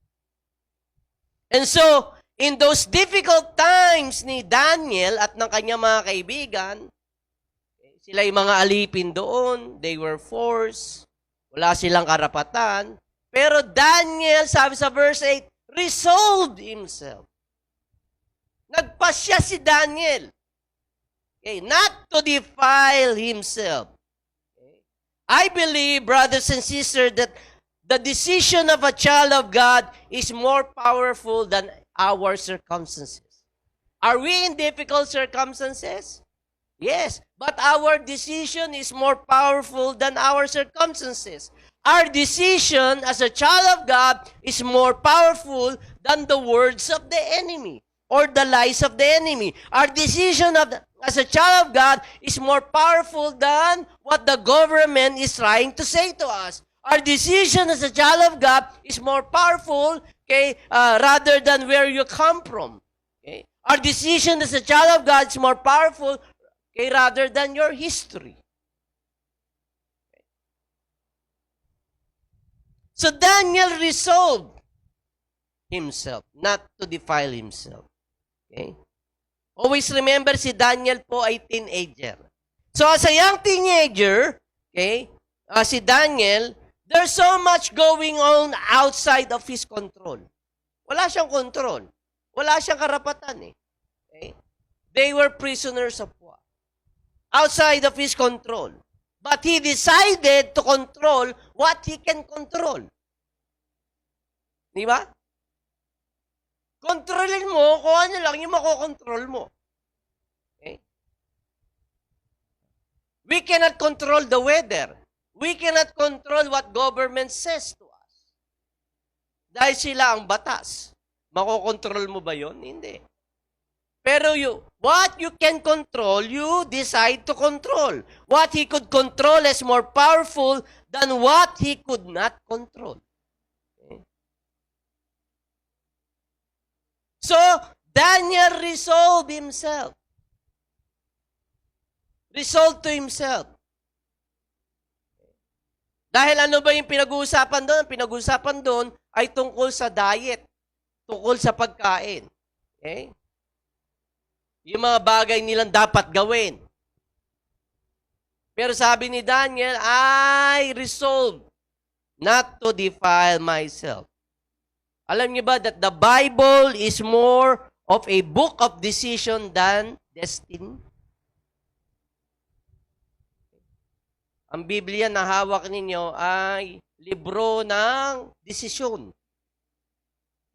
And so, in those difficult times ni Daniel at ng kanyang mga kaibigan, sila yung mga alipin doon, they were forced, wala silang karapatan, pero Daniel, sabi sa verse 8, resolved himself. Nagpasya si Daniel. Okay, not to defile himself. Okay. I believe, brothers and sisters, that the decision of a child of God is more powerful than our circumstances. Are we in difficult circumstances? Yes, but our decision is more powerful than our circumstances. Our decision as a child of God is more powerful than the words of the enemy or the lies of the enemy. Our decision as a child of God is more powerful than what the government is trying to say to us. Our decision as a child of God is more powerful, okay, rather than where you come from. Okay? Our decision as a child of God is more powerful, okay, rather than your history. So Daniel resolved himself, not to defile himself. Okay? Always remember, si Daniel po ay teenager. So, as a young teenager, okay, si Daniel, there's so much going on outside of his control. Wala siyang control. Wala siyang karapatan eh. Okay? They were prisoners of war. Outside of his control. But he decided to control what he can control. Di ba? Kontrolin mo kung ano lang yung makokontrol mo. Okay? We cannot control the weather. We cannot control what government says to us. Dahil sila ang batas. Makokontrol mo ba yon? Hindi. Pero what you can control, you decide to control. What he could control is more powerful than what he could not control. Okay? So, Daniel resolved himself. Resolved to himself. Dahil ano ba yung pinag-uusapan doon? Pinag-uusapan doon ay tungkol sa diet. Tungkol sa pagkain. Okay? Yung mga bagay nilang dapat gawin. Pero sabi ni Daniel, I resolved not to defile myself. Alam niyo ba that the Bible is more of a book of decision than destiny? Ang Biblia na hawak ninyo ay libro ng desisyon,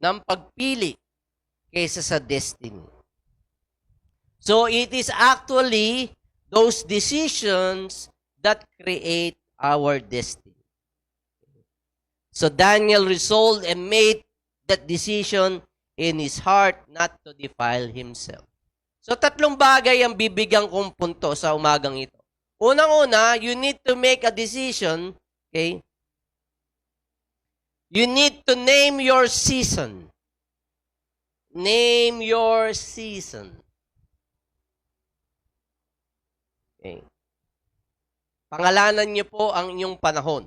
ng pagpili kaysa sa destiny. So it is actually those decisions that create our destiny. So Daniel resolved and made that decision in his heart not to defile himself. So tatlong bagay ang bibigyan kong punto sa umagang ito. Unang-una, you need to make a decision, okay? You need to name your season. Name your season. Okay. Pangalanan niyo po ang inyong panahon.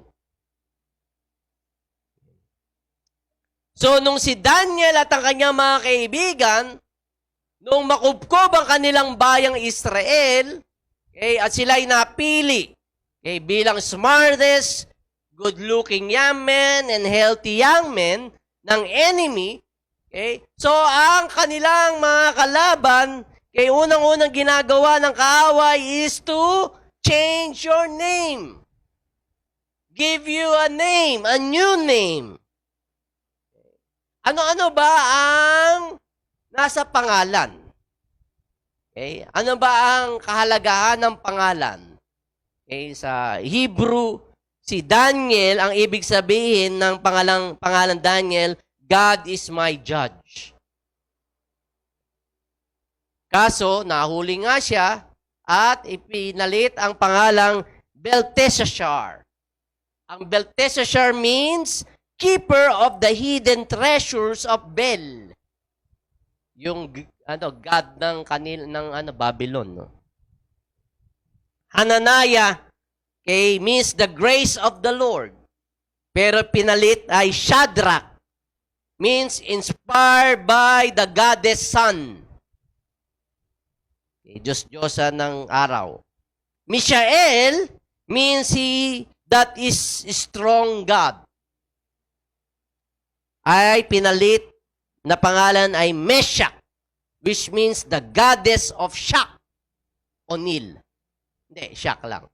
So, nung si Daniel at ang kanyang mga kaibigan, nung makubkob ang kanilang bayang Israel, okay, at sila'y napili okay, bilang smartest, good-looking young men and healthy young men ng enemy, okay, so ang kanilang mga kalaban, okay, unang-unang ginagawa ng kaaway is to change your name. Give you a name, a new name. Ano-ano ba ang nasa pangalan? Okay? Ano ba ang kahalagahan ng pangalan? Okay? Sa Hebrew, si Daniel, ang ibig sabihin ng pangalan Daniel, God is my judge. Kaso, nahuli nga siya at ipinalit ang pangalang Belteshazzar. Ang Belteshazzar means keeper of the hidden treasures of Bel. Yung god ng Babylon, no? Hananiah, okay, means the grace of the Lord. Pero pinalit ay Shadrach, means inspired by the goddess sun. Okay, Diyos-Diyosa ng araw. Mishael means he that is strong God. Ay pinalit na pangalan ay Meshach, which means the goddess of Shak o Nil. Hindi, Shak lang.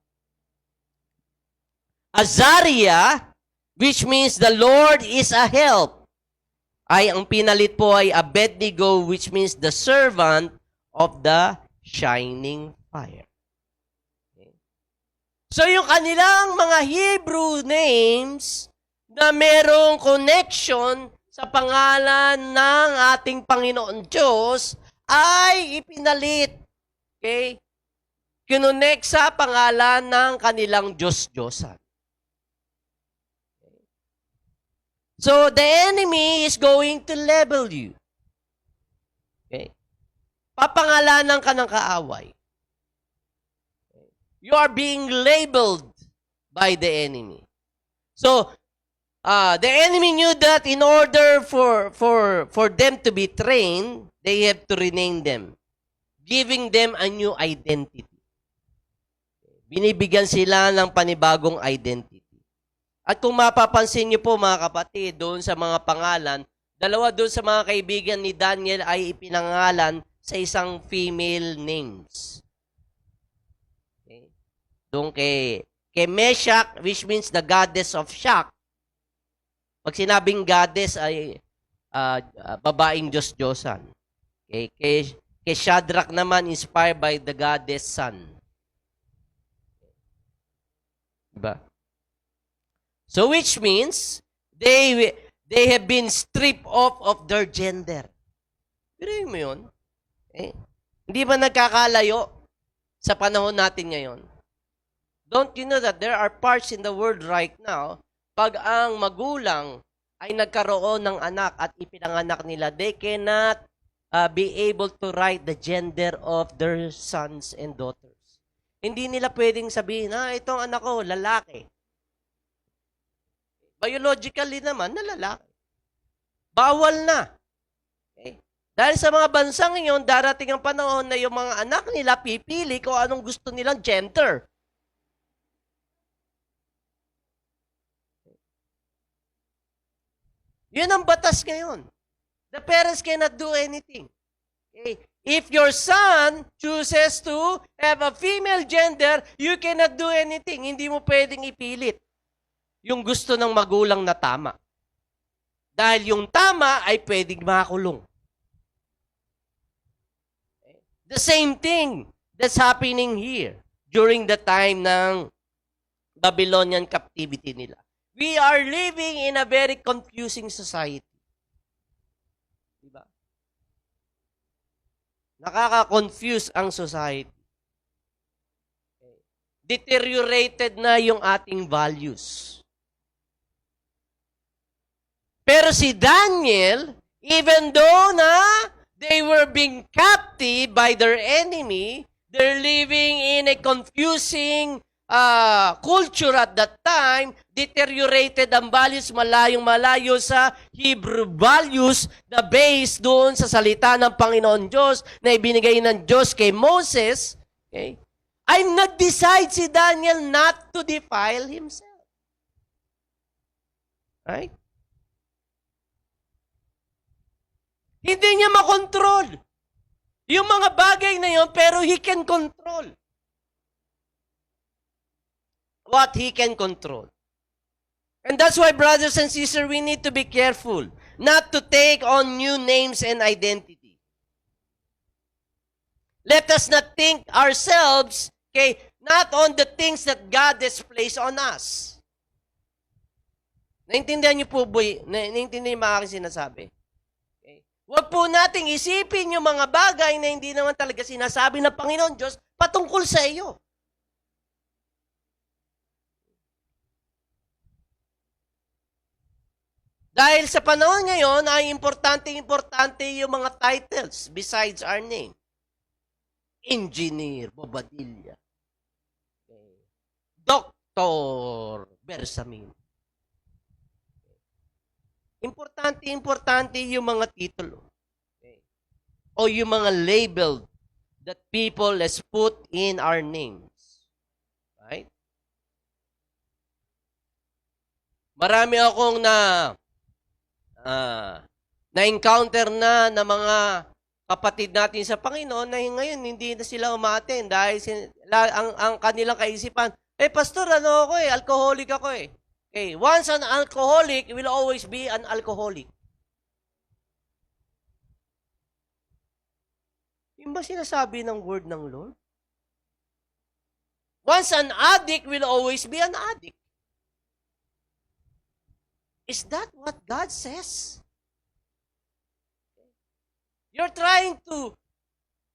Azariah, which means the Lord is a help. Ay ang pinalit po ay Abednego, which means the servant of the shining fire. Okay. So yung kanilang mga Hebrew names na merong connection sa pangalan ng ating Panginoon Diyos ay ipinalit. Okay? Kinonek sa pangalan ng kanilang Diyos-Diyosan. Okay. So, the enemy is going to label you. Okay? Papangalanan ka ng kaaway. Okay. You are being labeled by the enemy. So, The enemy knew that in order for them to be trained, they have to rename them, giving them a new identity. Binibigyan sila ng panibagong identity. At kung mapapansin niyo po mga kapatid, doon sa mga pangalan, dalawa doon sa mga kaibigan ni Daniel ay ipinangalan sa isang female names. Okay. Doon kay Meshach, which means the goddess of shock. Pag sinabing goddess ay babaeng Diyos-Diyosan. Okay. Kay Shadrach naman, inspired by the goddess sun. Diba? So which means, they have been stripped off of their gender. Pero mo yun? Eh? Hindi ba nagkakalayo sa panahon natin ngayon? Don't you know that there are parts in the world right now, pag ang magulang ay nagkaroon ng anak at ipinanganak nila, they cannot be able to write the gender of their sons and daughters. Hindi nila pwedeng sabihin, itong anak ko, lalaki. Biologically naman, na lalaki. Bawal na. Okay? Dahil sa mga bansa ngayon, darating ang panahon na yung mga anak nila pipili kung anong gusto nilang gender. Yun ang batas ngayon. The parents cannot do anything. Okay? If your son chooses to have a female gender, you cannot do anything. Hindi mo pwedeng ipilit yung gusto ng magulang na tama. Dahil yung tama ay pwedeng makulong. Okay? The same thing that's happening here during the time ng Babylonian captivity nila. We are living in a very confusing society. Diba? Nakaka-confuse ang society. Okay. Deteriorated na yung ating values. Pero si Daniel, even though na they were being captive by their enemy, they're living in a confusing culture at that time, deteriorated ang values, malayong-malayo sa Hebrew values na based doon sa salita ng Panginoon Diyos na ibinigay ng Diyos kay Moses, okay, ay nag-decide si Daniel not to defile himself. Right? Hindi niya makontrol yung mga bagay na yun, pero he can control what he can control. And that's why, brothers and sisters, we need to be careful not to take on new names and identity. Let us not think ourselves, okay, not on the things that God has placed on us. Naintindihan niyo po, boy? Naintindihan niyo yung mga aking sinasabi? Okay. Huwag po nating isipin yung mga bagay na hindi naman talaga sinasabi ng Panginoon Diyos patungkol sa iyo. Dahil sa panahon ngayon ay importante yung mga titles besides our name. Engineer Bobadilla. Okay. Dr. Bersamin. Importante yung mga titulo. Okay. O yung mga label that people has put in our names. Right? Marami akong na-encounter na mga kapatid natin sa Panginoon na ngayon hindi na sila umaten dahil ang kanilang kaisipan, pastor, alcoholic ako eh. Okay, once an alcoholic, will always be an alcoholic. Yung ba sinasabi ng word ng Lord? Once an addict, will always be an addict. Is that what God says? You're trying to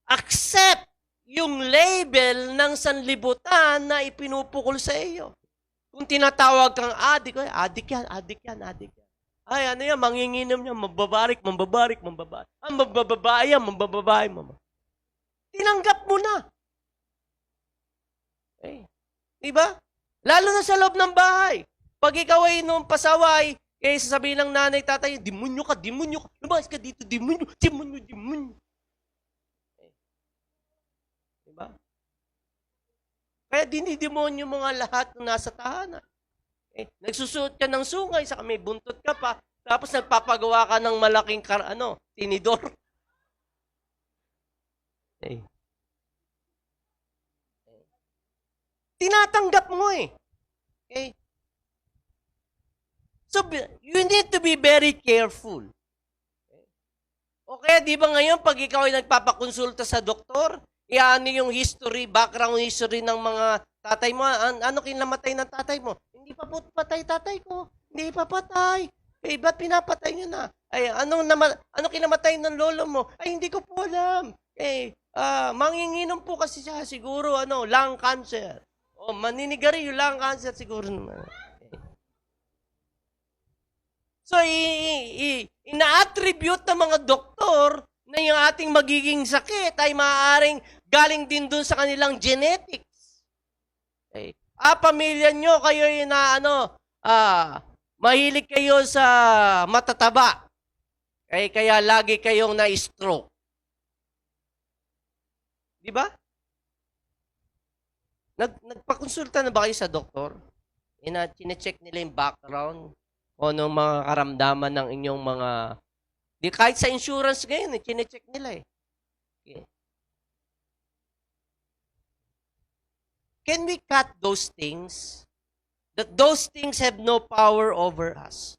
accept yung label ng sanlibutan na ipinupukol sa iyo. Kung tinatawag kang adik yan. Ay, ano yan, manginginom niya, mambabarik. Ang mambababae yan, mambababae. Tinanggap mo na. Okay. Diba? Lalo na sa loob ng bahay. Pag ikaw ay nung pasaway, sasabihin ng nanay, tatay, demonyo ka, lumayas ka dito, demonyo. Diba? Kaya dinidemonyo mo nga lahat ng nasa tahanan. Nagsusuot ka ng sungay, saka may buntot ka pa, tapos nagpapagawa ka ng malaking tinidor. Tinatanggap mo Okay? So, you need to be very careful. Okay, di ba ngayon, pag ikaw ay nagpapakonsulta sa doktor, iano yung history, background history ng mga tatay mo, ano kinamatay ng tatay mo? Hindi pa po patay tatay ko. Hindi pa patay. Ba't pinapatay nyo na? Ay, ano kinamatay ng lolo mo? Ay, hindi ko po alam. Manginginom po kasi siya, siguro, lung cancer. O, maninigarilyo, lung cancer, siguro naman. So, ina-attribute ng mga doktor na yung ating magiging sakit ay maaaring galing din dun sa kanilang genetics. Pamilya nyo, kayo yung mahilig kayo sa matataba. Kaya lagi kayong na-stroke. Di ba? Nagpakonsulta na ba kayo sa doktor? Chine-check nila yung background o anong mga karamdaman ng inyong mga... kahit sa insurance ngayon, chine-check nila Okay. Can we cut those things? That those things have no power over us.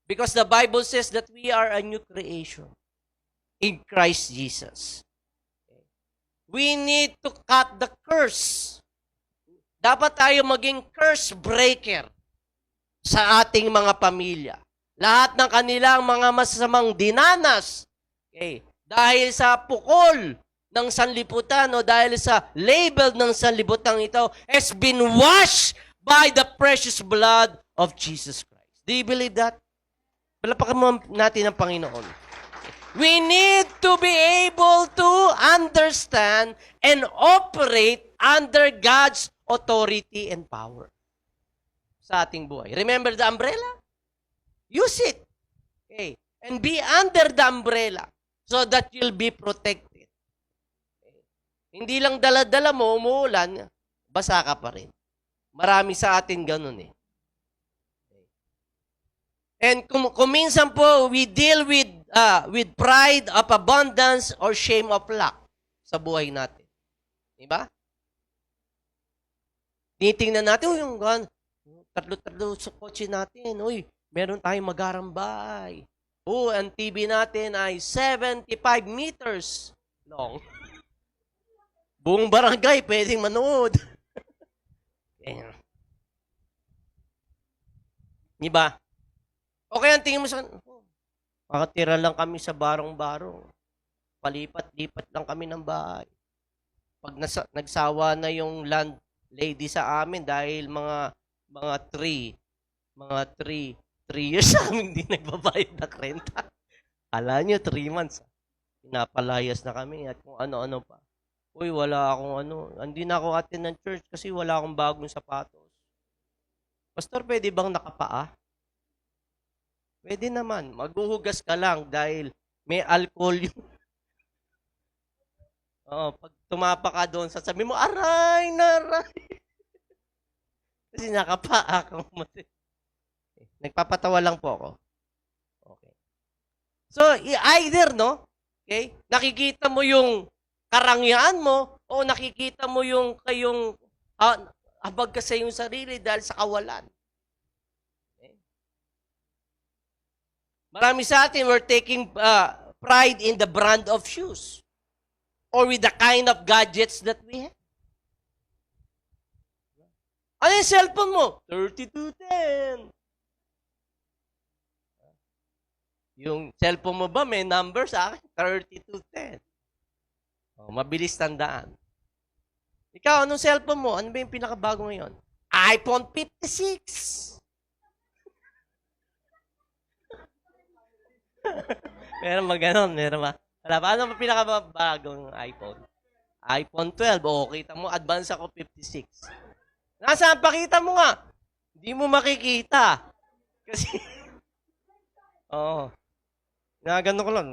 Because the Bible says that we are a new creation in Christ Jesus. We need to cut the curse. Dapat tayo maging curse breaker sa ating mga pamilya. Lahat ng kanilang mga masasamang dinanas, dahil sa pukol ng sanlibutan o dahil sa label ng sanlibutan ito, has been washed by the precious blood of Jesus Christ. Do you believe that? Palapakan mo natin ang Panginoon. We need to be able to understand and operate under God's authority and power sa ating buhay. Remember the umbrella? Use it. And be under the umbrella so that you'll be protected. Hindi lang dala-dala mo, umuulan, basa ka pa rin. Marami sa atin ganun And kung minsan po, we deal with pride of abundance or shame of lack sa buhay natin. Diba? Titingnan natin, yung tatlo sa kotse natin, meron tayong magarang bahay. Ang TV natin ay 75 meters long. Buong barangay pwedeng manood. Diba? Okay, ang tingin mo sa... makatira lang kami sa barong-barong. Palipat-lipat lang kami ng bahay. Pag nagsawa na yung landlady sa amin dahil mga 3 years sa amin hindi nagbabayad ng renta. Alam nyo, 3 months. Pinapalayas na kami at kung ano-ano pa. Wala akong hindi na ako attend ng church kasi wala akong bagong sapatos. Pastor, pwede bang nakapaa? Pwede naman. Maghuhugas ka lang dahil may alcohol yung... pag tumapa ka doon, sasabihin mo, aray, naray. Kasi nakapaa ka. Nagpapatawa lang po ako. Okay. So, either, nakikita mo yung karangyaan mo o nakikita mo yung kayong abag ka sa iyong sarili dahil sa kawalan. Marami sa atin, we're taking pride in the brand of shoes or with the kind of gadgets that we have. Ano yung cellphone mo? 3210. Yung cellphone mo ba may number sa akin? 3210. Mabilis tandaan. Ikaw, anong cellphone mo? Ano ba yung pinakabago ngayon? iPhone 56. Meron ba ganon? Meron ba? Wala ba? Ano ba pinakabagong iPhone? iPhone 12. Kita mo, advance ako 56. Nasaan? Pakita mo nga. Hindi mo makikita. Kasi, oo. Ginagano ko lang.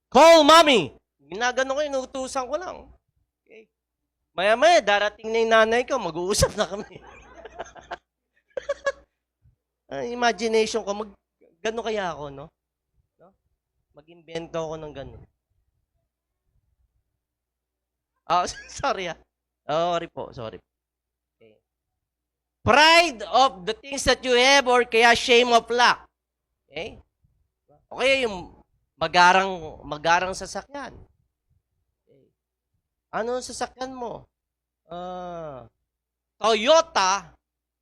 Call mommy! Ginagano ko, inutusan ko lang. Okay. Maya-maya, darating na yung nanay ko, mag-uusap na kami. Imagination ko, gano'n kaya ako, no? Mag-invento ako ng gano'n. Sorry sorry. Okay. Pride of the things that you have or kaya shame of lack. Okay? O kaya yung magarang sasakyan. Okay. Ano ang sasakyan mo? Toyota.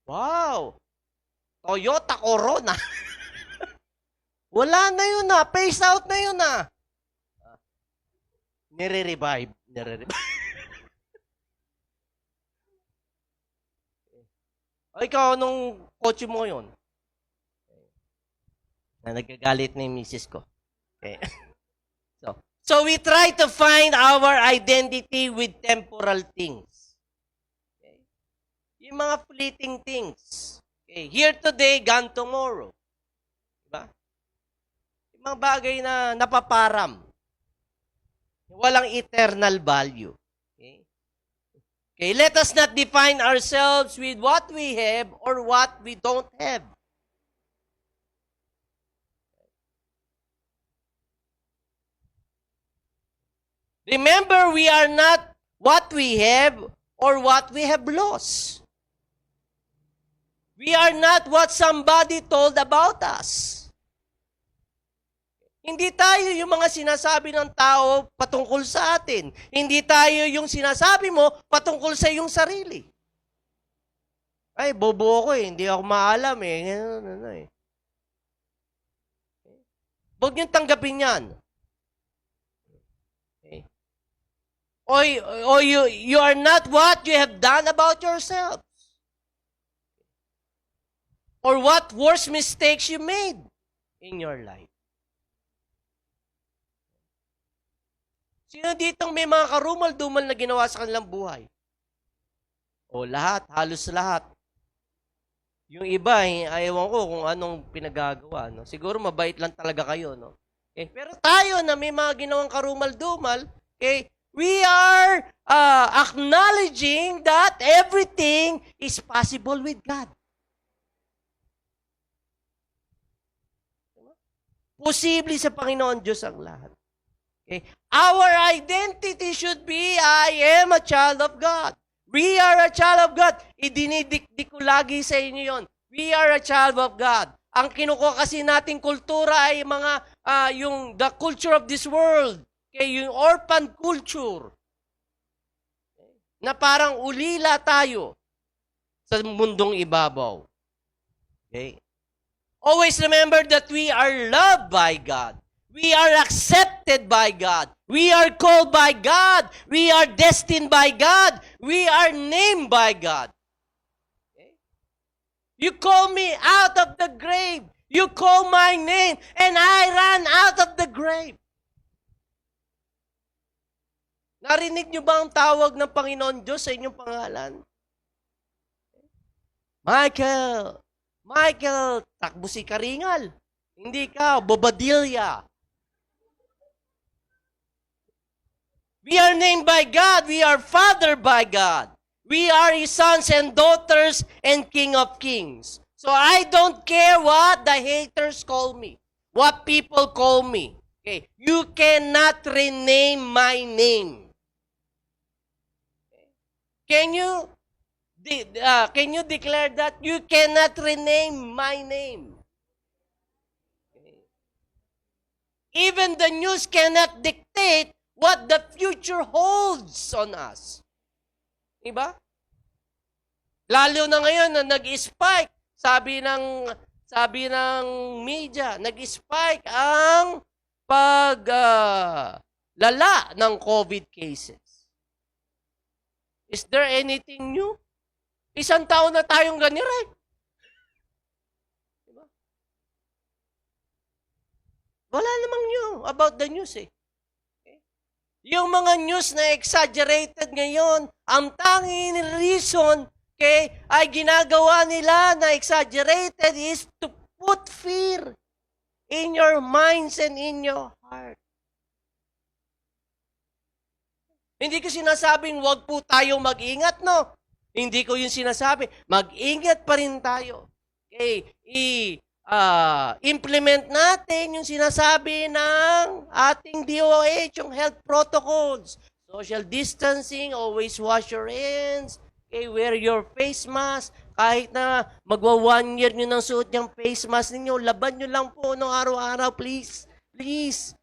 Wow! Toyota Corona. Wala na yun na. Phase out na yun na. Nire-revive. O ikaw, anong kotse mo yun? Nagagalit na yung misis ko. Okay. So we try to find our identity with temporal things. Okay. Yung mga fleeting things. Okay. Here today, gone tomorrow. Diba? Yung mga bagay na napaparam. Walang eternal value. Okay? Okay, let us not define ourselves with what we have or what we don't have. Remember, we are not what we have or what we have lost. We are not what somebody told about us. Hindi tayo yung mga sinasabi ng tao patungkol sa atin. Hindi tayo yung sinasabi mo patungkol sa iyong sarili. Ay, bobo ako eh. Hindi ako maalam eh. Huwag niyong tanggapin yan. Okay. O you are not what you have done about yourself. Or what worst mistakes you made in your life. Sino ditong may mga karumal-dumal na ginawa sa kanilang buhay? O lahat, halos lahat. Yung iba, ayaw ko kung anong pinagagawa. No? Siguro mabait lang talaga kayo. No? Okay. Pero tayo na may mga ginawang karumal-dumal, okay, we are acknowledging that everything is possible with God. Posible sa Panginoon Diyos ang lahat. Okay. Our identity should be, I am a child of God. We are a child of God. Idinidikdik ko lagi sa inyo yon. We are a child of God. Ang kinukuha kasi nating kultura ay mga, the culture of this world. Okay, yung orphan culture. Na parang ulila tayo sa mundong ibabaw. Okay. Always remember that we are loved by God. We are accepted by God. We are called by God. We are destined by God. We are named by God. Okay? You call me out of the grave. You call my name, and I ran out of the grave. Narinig niyo ba ang tawag ng Panginoon Diyos sa inyong pangalan? Michael, takbo si Karingal. Hindi ka, Bobadilla. We are named by God. We are fathered by God. We are His sons and daughters and King of Kings. So I don't care what the haters call me, what people call me. Okay, you cannot rename my name. Can you declare that you cannot rename my name? Okay. Even the news cannot dictate what the future holds on us. Diba? Lalo na ngayon na nag-spike, sabi ng media, nag-spike ang lala ng COVID cases. Is there anything new? Isang taon na tayong ganyan. Diba? Wala namang new about the news eh. Yung mga news na exaggerated ngayon, ang tanging reason okay, ay ginagawa nila na exaggerated is to put fear in your minds and in your heart. Hindi ko sinasabing wag po tayo mag-ingat, no? Hindi ko yung sinasabi. Mag-ingat pa rin tayo. Okay, implement natin yung sinasabi ng ating DOH, yung health protocols. Social distancing, always wash your hands, okay, wear your face mask. Kahit na magwa 1 year nyo nang suot yung face mask ninyo, laban nyo lang po no araw-araw, please. Please.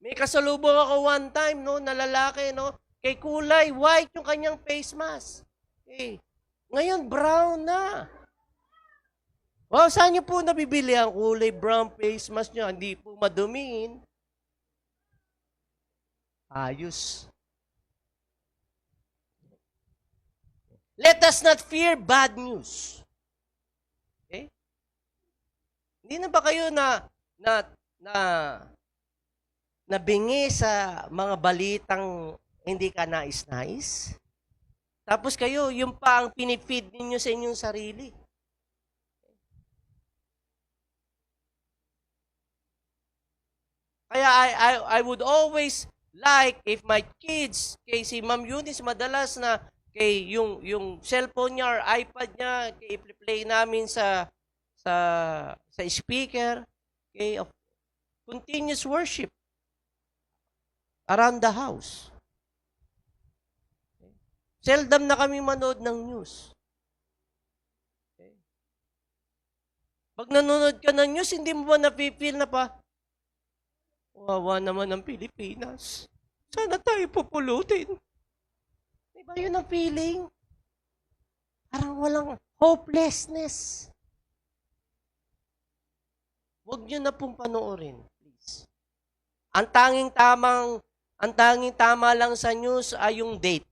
May kasalubong ako one time, no, na lalaki, no, kay kulay white yung kanyang face mask. Okay. Ngayon, brown na. Wow, saan niyo po nabibili ang kulay brown face mask niyo? Hindi po madumiin. Ayos. Let us not fear bad news. Okay? Hindi na ba kayo nabingi sa mga balitang hindi ka nais-nais? Tapos kayo, yung pa ang pinifeed ninyo sa inyong sarili. Kaya I would always like if my kids, kay si Ma'am Eunice, madalas na kay yung cellphone niya or iPad niya, kay i-play namin sa speaker, kay of continuous worship around the house. Seldom na kami manood ng news. Pag nanonood ka ng news, hindi mo ba napipil na pa, wawa naman ang Pilipinas. Sana tayo pupulutin. Diba yun ang feeling? Parang walang hopelessness. Huwag nyo na pong panoorin, please. Ang tanging tama lang sa news ay yung date.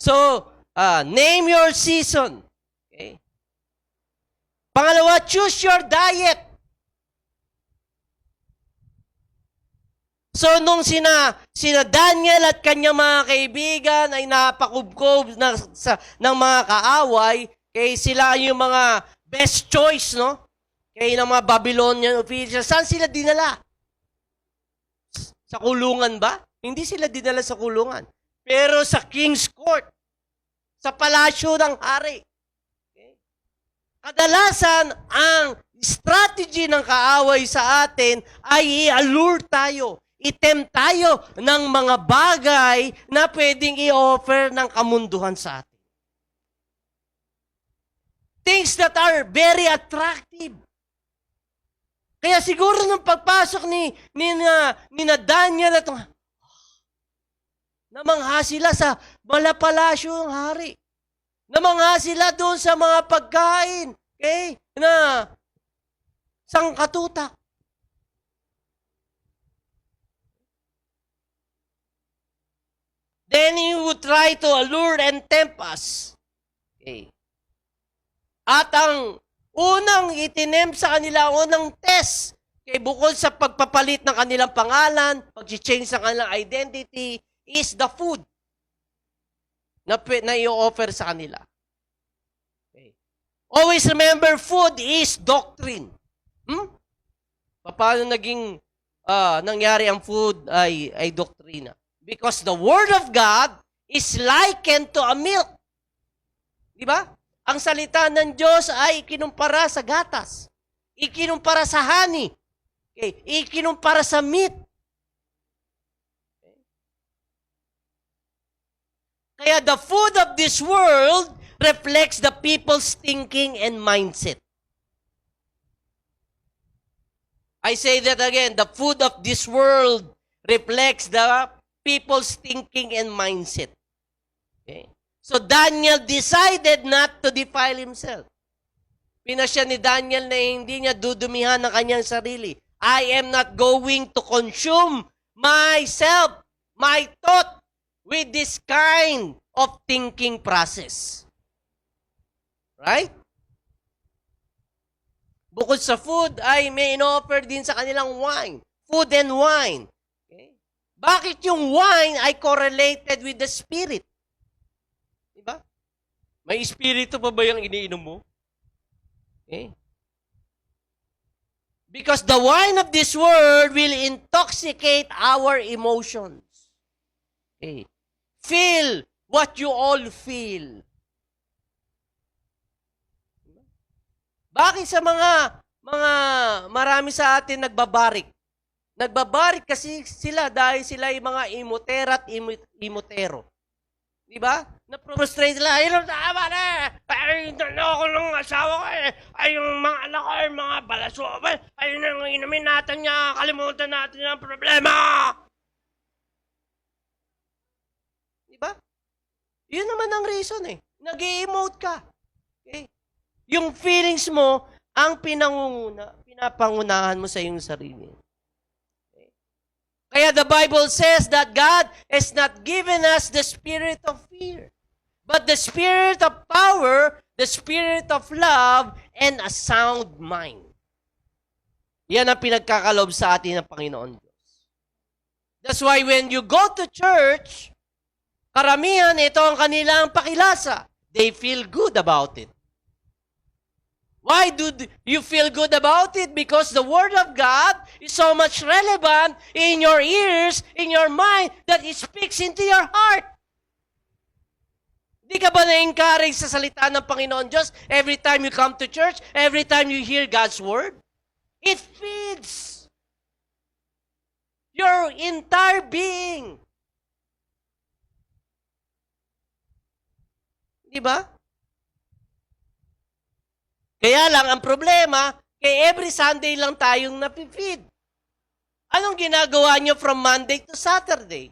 So, name your season. Okay? Pangalawa, choose your diet. So, nung sina Daniel at kanyang mga kaibigan ay napakubkob ng mga kaaway, kaya sila yung mga best choice, no? Kaya ng mga Babylonian officials, saan sila dinala? Sa kulungan ba? Hindi sila dinala sa kulungan. Pero sa King's Court, sa palasyo ng hari. Okay? Kadalasan, ang strategy ng kaaway sa atin ay i-allure tayo, i-tempt tayo ng mga bagay na pwedeng i-offer ng kamunduhan sa atin. Things that are very attractive. Kaya siguro nung pagpasok ni Daniel at namangha sila sa malapalasyo ng hari. Namangha sila doon sa mga pagkain. Okay? Na sangkatutak. Then he would try to allure and tempt us. Okay. At ang unang itinempt sa kanila, unang test, okay, bukod sa pagpapalit ng kanilang pangalan, pag-change ng kanilang identity, is the food na i-offer sa kanila. Okay. Always remember, food is doctrine. Paano nangyari ang food ay doktrina? Because the Word of God is likened to a milk. Di ba? Ang salita ng Diyos ay ikinumpara sa gatas. Ikinumpara sa honey. Okay. Ikinumpara sa meat. Kaya the food of this world reflects the people's thinking and mindset. I say that again, the food of this world reflects the people's thinking and mindset. Okay? So Daniel decided not to defile himself. Pinasya ni Daniel na hindi niya dudumihan ng kanyang sarili. I am not going to consume myself, my thought, with this kind of thinking process. Right? Bukod sa food, ay may in-offer din sa kanilang wine. food and wine. Okay? Bakit yung wine ay correlated with the Spirit? Diba? May Espiritu pa ba yung iniinom mo? Okay? Because the wine of this world will intoxicate our emotions. Okay. Feel what you all feel. Bakit sa mga marami sa atin nagbabarik? Nagbabarik kasi sila dahil sila ay mga imotera at imotero. Di ba? Na-frustrate sila. Ay, tama na! Ay, ako ng asawa ko eh. Ay, yung mga anak ko ay mga balaso. Ay, nang inumin natin niya. Kalimutan natin yung problema. Di ba? Yun naman ang reason eh. Nag-i-emote ka. Okay? Yung feelings mo, ang pinapangunahan mo sa iyong sarili. Kaya the Bible says that God has not given us the spirit of fear, but the spirit of power, the spirit of love, and a sound mind. Yan ang pinagkakalob sa atin ng Panginoon Diyos. That's why when you go to church, karamihan ito ang kanilang pakilasa. They feel good about it. Why do you feel good about it? Because the Word of God is so much relevant in your ears, in your mind, that it speaks into your heart. Di ka ba na-encourage sa salita ng Panginoon Diyos every time you come to church, every time you hear God's Word? It feeds your entire being. Di ba? Kaya lang, ang problema, kay every Sunday lang tayong napifeed. Anong ginagawa nyo from Monday to Saturday?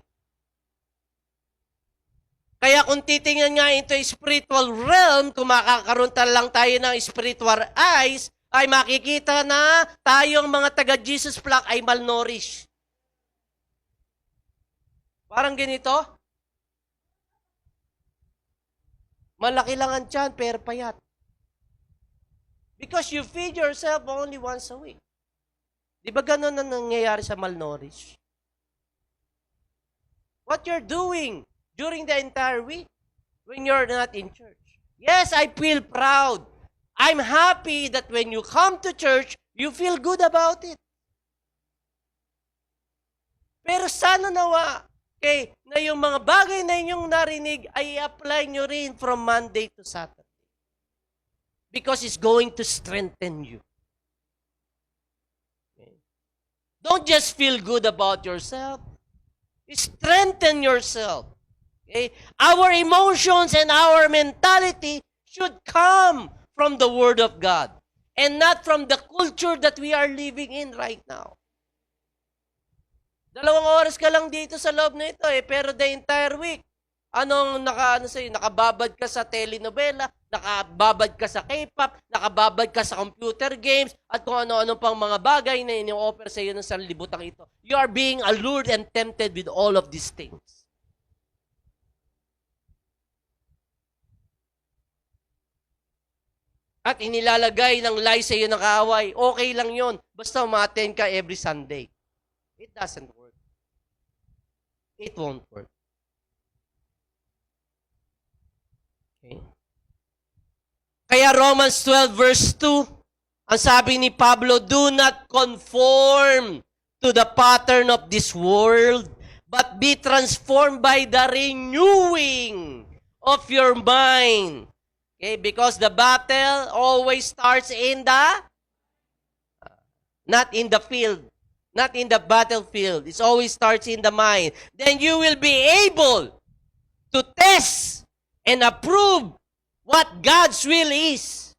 Kaya kung titingnan nga ito spiritual realm, kung makakaroon lang tayo ng spiritual eyes, ay makikita na tayong mga taga-Jesus flock ay malnourished. Parang ganito. Malaki lang ang tiyan, pero payat. Because you feed yourself only once a week. Di ba ganun ang nangyayari sa malnourished? What you're doing during the entire week when you're not in church. Yes, I feel proud. I'm happy that when you come to church, you feel good about it. Pero sana nawa, okay, na yung mga bagay na inyong narinig ay i-apply nyo rin from Monday to Saturday. Because it's going to strengthen you. Okay. Don't just feel good about yourself. Strengthen yourself. Okay? Our emotions and our mentality should come from the Word of God and not from the culture that we are living in right now. 2 oras ka lang dito sa loob na ito pero the entire week, nakababad ka sa telenovela, nakababad ka sa K-pop, nakababad ka sa computer games, at kung ano-ano pang mga bagay na ini-offer sa iyo ng sanlibutang ito. You are being allured and tempted with all of these things. At inilalagay ng lie sa iyo ng kaaway, okay lang yon, basta umattend ka every Sunday. It doesn't work. It won't work. Okay. Kaya Romans 12 verse 2, ang sabi ni Pablo, do not conform to the pattern of this world, but be transformed by the renewing of your mind. Okay, because the battle always starts in not in the field, not in the battlefield. It always starts in the mind. Then you will be able to test and approve what God's will is.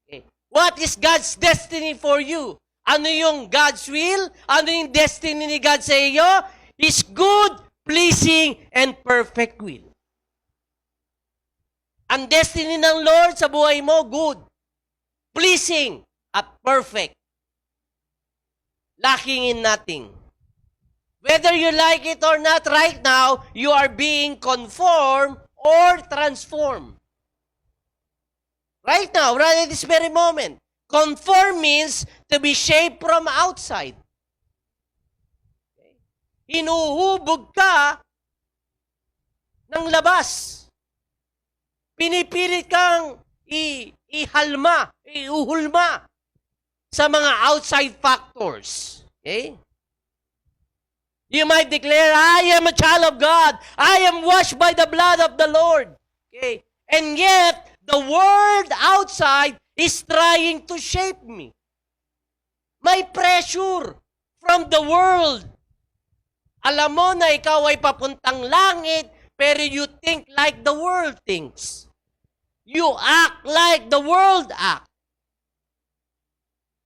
Okay. What is God's destiny for you? Ano yung God's will? Ano yung destiny ni God sa iyo? His good, pleasing, and perfect will. Ang destiny ng Lord sa buhay mo, good, pleasing, at perfect. Lacking in nothing. Whether you like it or not right now, you are being conformed or transformed. Right now, right at this very moment. Conform means to be shaped from outside. hinuhubog ka ng labas. Pinipilit kang iuhulma sa mga outside factors. Okay? You might declare, I am a child of God. I am washed by the blood of the Lord. Okay? And yet, the world outside is trying to shape me. May pressure from the world. Alam mo na ikaw ay papuntang langit, pero you think like the world thinks. You act like the world act.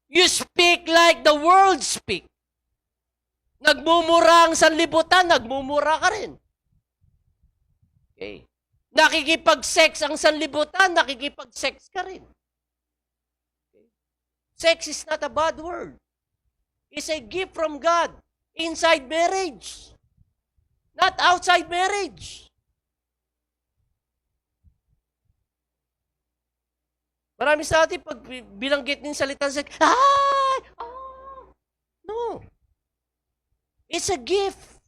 You speak like the world speak. Nagmumura ang sanlibutan, nagmumura ka rin. Okay. Nakikipag-sex ang sanlibutan, nakikipag-sex ka rin. Okay. Sex is not a bad word. It's a gift from God inside marriage, not outside marriage. Marami sa atin, pag binanggit ng salita sa sex, ay! Oh! No. It's a gift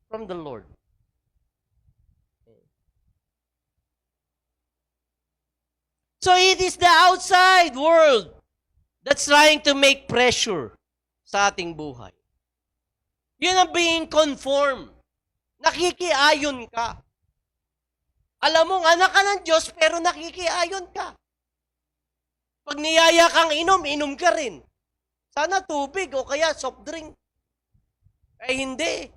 from the Lord. So it is the outside world that's trying to make pressure sa ating buhay. Yun ang being conformed. Nakikiayon ka. Alam mo, anak ka ng Diyos, pero nakikiayon ka. Pag niyaya kang inom, inom ka rin. Sana tubig o kaya soft drink. Ay hindi.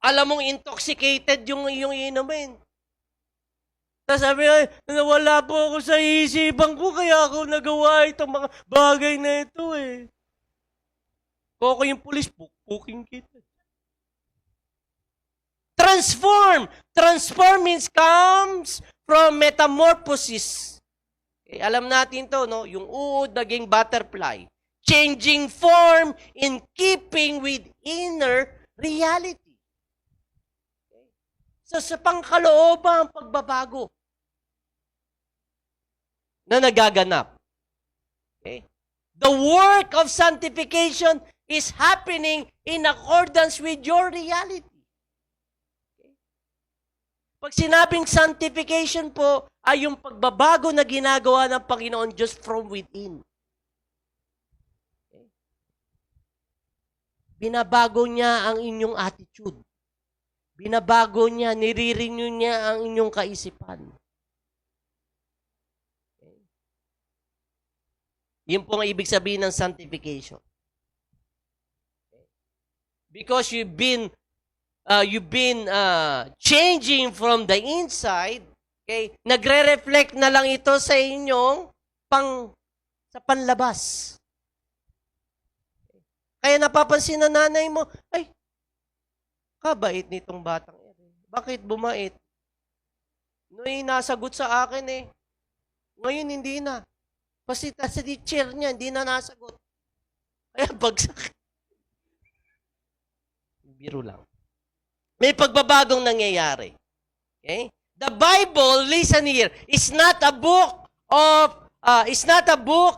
Alam mong intoxicated yung inumin. Tapos sabi, ay, nawala po ako sa isipan ko, kaya ako nagawa itong mga bagay na ito eh. Kung ako yung pulis, puking kita. Transform! Transform means comes from metamorphosis. Okay, alam natin to, no? Yung uod naging butterfly. Changing form in keeping with inner reality. Okay? So sa pangkalooban ang pagbabago na nagaganap. Okay? The work of sanctification is happening in accordance with your reality. Okay? Pag sinabing sanctification po, ay yung pagbabago na ginagawa ng Panginoon Diyos from within. Okay? Binabago niya ang inyong attitude. Binabago niya, nire-renew niya ang inyong kaisipan. Yun po ang ibig sabihin ng sanctification. Because you've been changing from the inside, okay? Nagre-reflect na lang ito sa inyong sa panlabas. Kaya napapansin na nanay mo, ay, kabait nitong batang ito. Bakit bumait? Noy nasagot sa akin eh. Ngayon hindi na. Kasi sa chair niya, hindi na nasagot. Kaya bagsak. Biro lang. May pagbabagong nangyayari. Okay? The Bible, listen here, is not a book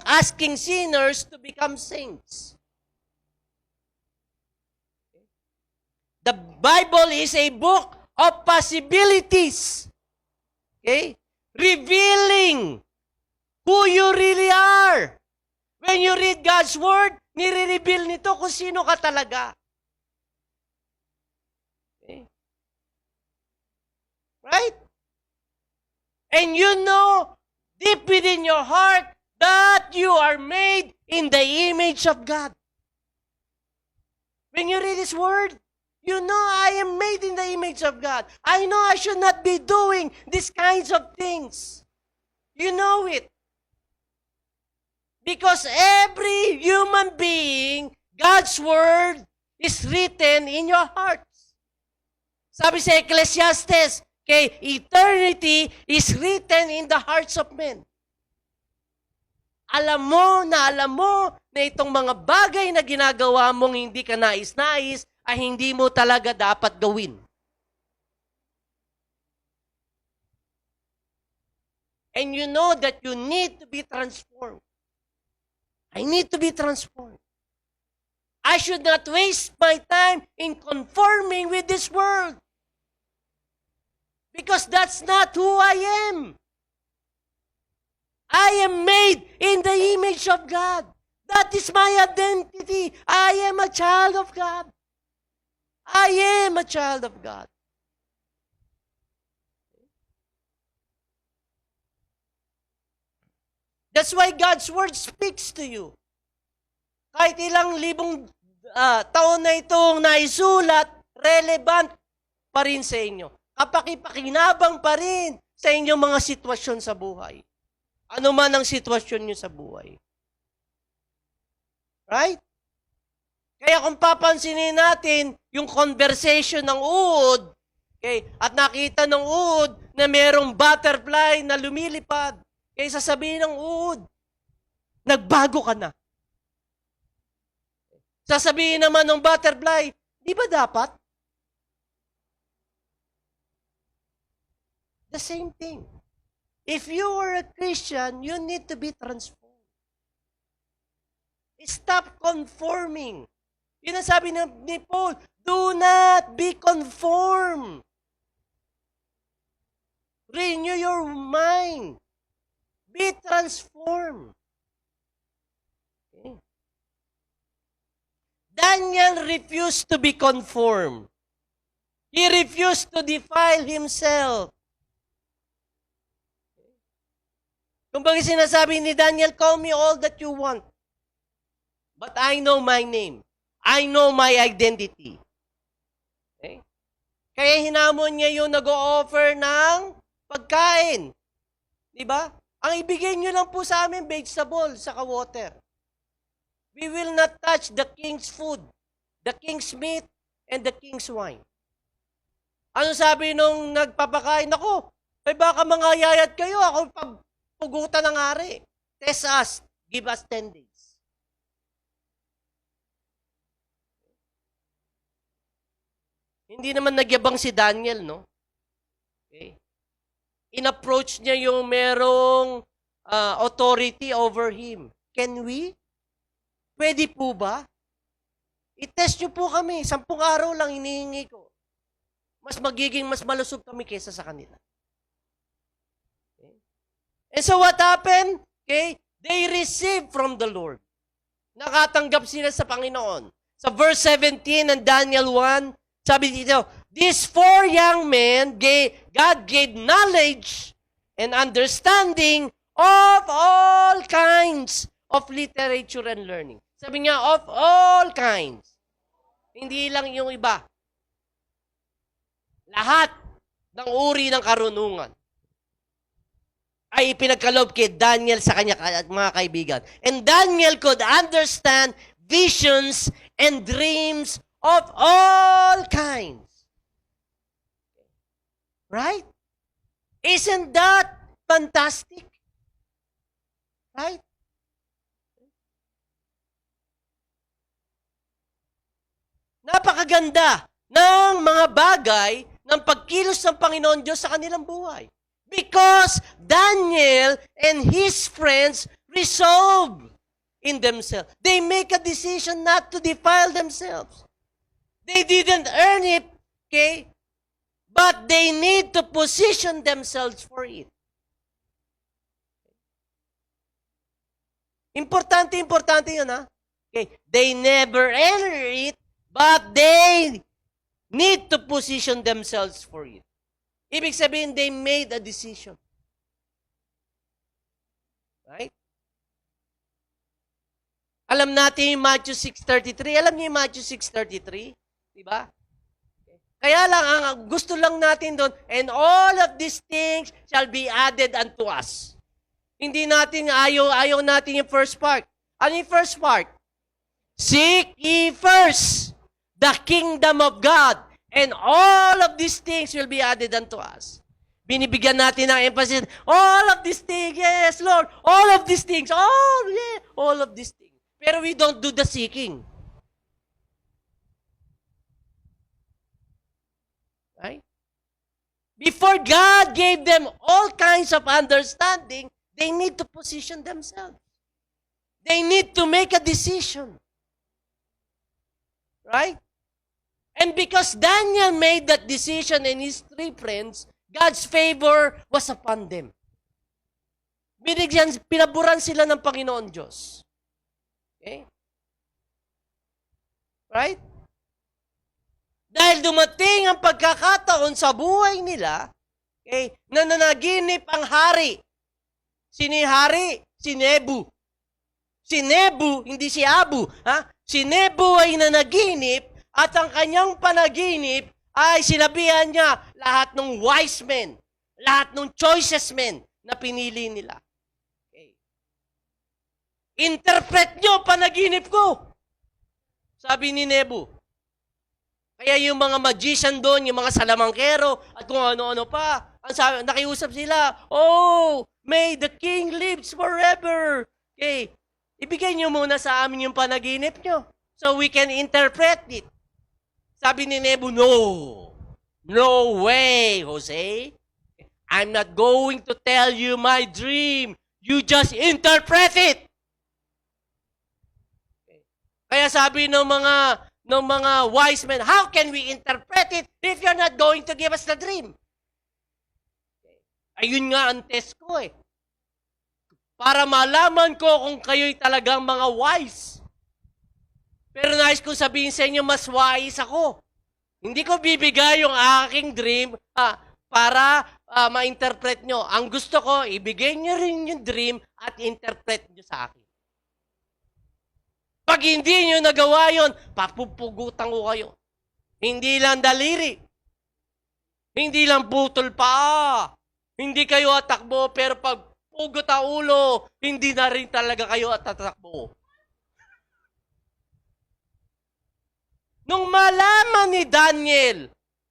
asking sinners to become saints. The Bible is a book of possibilities. Okay? Revealing who you really are. When you read God's Word, nire-reveal nito kung sino ka talaga. Okay? Right? And you know, deep within your heart, that you are made in the image of God. When you read His Word, you know I am made in the image of God. I know I should not be doing these kinds of things. You know it. Because every human being, God's Word is written in your hearts. Sabi sa Ecclesiastes, okay, eternity is written in the hearts of men. Alam mo na itong mga bagay na ginagawa mong hindi ka nais-nais, ay hindi mo talaga dapat gawin. And you know that you need to be transformed. I need to be transformed. I should not waste my time in conforming with this world. Because that's not who I am. I am made in the image of God. That is my identity. I am a child of God. I am a child of God. That's why God's Word speaks to you. Kahit ilang libong taon na itong naisulat, relevant pa rin sa inyo. Kapakipakinabang pa rin sa inyong mga sitwasyon sa buhay. Ano man ang sitwasyon nyo sa buhay. Right? Kaya kung papansinin natin yung conversation ng uod, okay, at nakita ng uod na merong butterfly na lumilipad, kaya sasabihin ng uod, nagbago ka na. Sasabihin naman ng butterfly, di ba dapat? The same thing. If you are a Christian, you need to be transformed. Stop conforming. Yun ang sabi ni Paul, do not be conformed. Renew your mind. Be transformed. Okay. Daniel refused to be conformed. He refused to defile himself. Kung bakit sinasabi ni Daniel, call me all that you want. But I know my name. I know my identity. Okay? Kaya hinamon niya yung nag-o-offer ng pagkain. Diba? Ang ibigay niyo lang po sa amin, vegetable, saka water. We will not touch the king's food, the king's meat, and the king's wine. Ano sabi nung nagpapakain? Ako, ay baka mga yayat kayo, ako pagpugutan ng hari. Test us, give us 10 days. Hindi naman nagyabang si Daniel, no? Okay. In-approach niya yung merong authority over him. Can we? Pwede po ba? I-test nyo po kami. 10 araw lang hinihingi ko. Mas malusog kami kaysa sa kanila. Okay. And so what happened? Okay, they received from the Lord. Nakatanggap sila sa Panginoon. Sa verse 17 ng Daniel 1, sabi dito, these 4 young men, God gave knowledge and understanding of all kinds of literature and learning. Sabi niya, of all kinds. Hindi lang yung iba. Lahat ng uri ng karunungan ay ipinagkaloob kay Daniel sa kanya mga kaibigan. And Daniel could understand visions and dreams of all kinds. Right? Isn't that fantastic? Right? Napakaganda ng mga bagay ng pagkilos ng Panginoon Diyos sa kanilang buhay. Because Daniel and his friends resolve in themselves. They make a decision not to defile themselves. They didn't earn it, okay? But they need to position themselves for it. Importante yun, ha? Okay. They never enter it, but they need to position themselves for it. Ibig sabihin, they made a decision. Right? Alam natin yung Matthew 6:33. Alam niyo yung Matthew 6:33? Diba? Kaya lang, ang gusto lang natin doon, and all of these things shall be added unto us. Hindi natin, ayaw natin yung first part. Ano yung first part? Seek ye first the kingdom of God, and all of these things will be added unto us. Binibigyan natin ng emphasis, all of these things, yes, Lord, all of these things, all of these things. Pero we don't do the seeking. Right? Before God gave them all kinds of understanding, they need to position themselves. They need to make a decision. Right? And because Daniel made that decision and his three friends, God's favor was upon them. Pinaburan sila ng Panginoon Diyos. Okay? Right? Dahil dumating ang pagkakataon sa buhay nila, okay, na nanaginip ang hari. Sino yung hari? Si Nebu. Si Nebu, hindi si Abu. Ha? Si Nebu ay nanaginip at ang kanyang panaginip ay sinabihan niya lahat ng wise men, lahat ng choicest men na pinili nila. Okay. Interpret nyo panaginip ko. Sabi ni Nebu. Kaya yung mga magician doon, yung mga salamangkero, at kung ano-ano pa, ang sabi, nakiusap sila, oh, may the king lives forever. Okay, ibigay nyo muna sa amin yung panaginip nyo so we can interpret it. Sabi ni Nebu, no. No way, Jose. I'm not going to tell you my dream. You just interpret it. Kaya sabi ng mga wise men, how can we interpret it if you're not going to give us the dream? Ayun nga ang test ko eh. Para malaman ko kung kayo'y talagang mga wise. Pero nais kong sabihin sa inyo, mas wise ako. Hindi ko bibigay yung aking dream para ma-interpret nyo. Ang gusto ko, ibigay nyo rin yung dream at interpret nyo sa akin. Pag hindi nyo nagawa yun, papupugutan ko kayo. Hindi lang daliri. Hindi lang putol pa. Hindi kayo atakbo, pero pag pugot ang ulo, hindi na rin talaga kayo atatakbo. Nung malaman ni Daniel,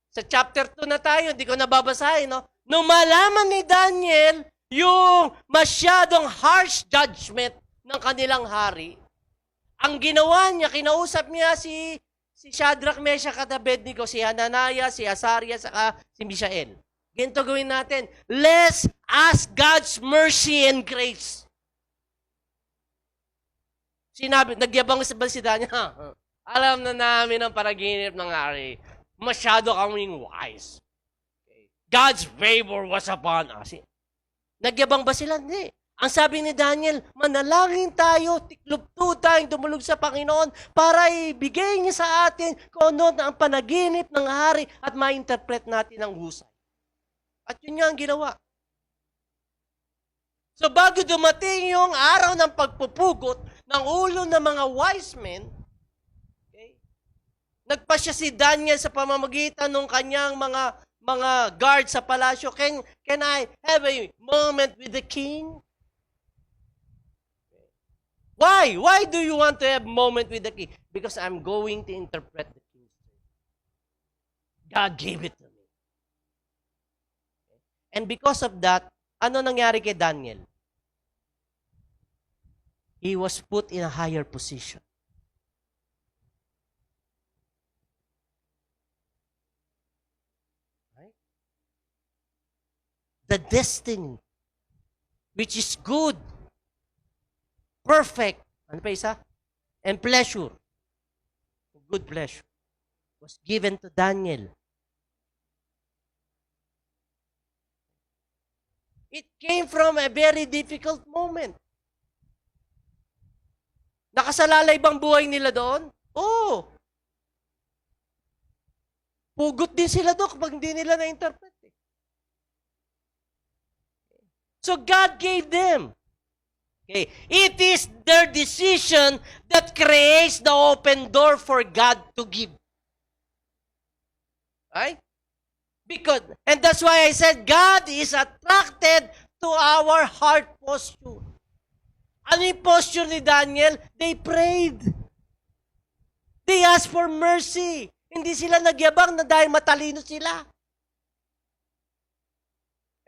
sa chapter 2 na tayo, hindi ko nababasahin, no? Nung malaman ni Daniel yung masyadong harsh judgment ng kanilang hari, ang ginawa niya, kinausap niya si Shadrach, Meshach at Abednego, si Hananiah, si Azaria, saka si Mishael. Ganito gawin natin. Let's ask God's mercy and grace. Sinabi, nagyabang ba si Daniel? Alam na namin ang panaginip ng hari. Masyado kaming wise. God's favor was upon us. Nagyabang ba sila? Hindi. Ang sabi ni Daniel, manalangin tayo, tiklupto tayong dumulog sa Panginoon para ibigay niya sa atin kung ano na ang panaginip ng hari at ma-interpret natin ang husay. At yun nga ang ginawa. So bago dumating yung araw ng pagpupugot ng ulo ng mga wise men, okay, nagpasya si Daniel sa pamamagitan ng kanyang mga guard sa palasyo. Can I have a moment with the king? Why? Why do you want to have a moment with the king? Because I'm going to interpret the king's dream. God gave it to me. And because of that, ano nangyari kay Daniel? He was put in a higher position. Right? The destiny, which is good, perfect, ano pa isa? And pleasure, good pleasure, was given to Daniel. It came from a very difficult moment. Nakasalalay bang buhay nila doon? Oo. Pugot din sila doon kapag hindi nila na-interpret. So God gave them. Okay. It is their decision that creates the open door for God to give. Right? And that's why I said God is attracted to our heart posture. Ano yung posture ni Daniel? They prayed. They asked for mercy. Hindi sila nagyabang na dahil matalino sila.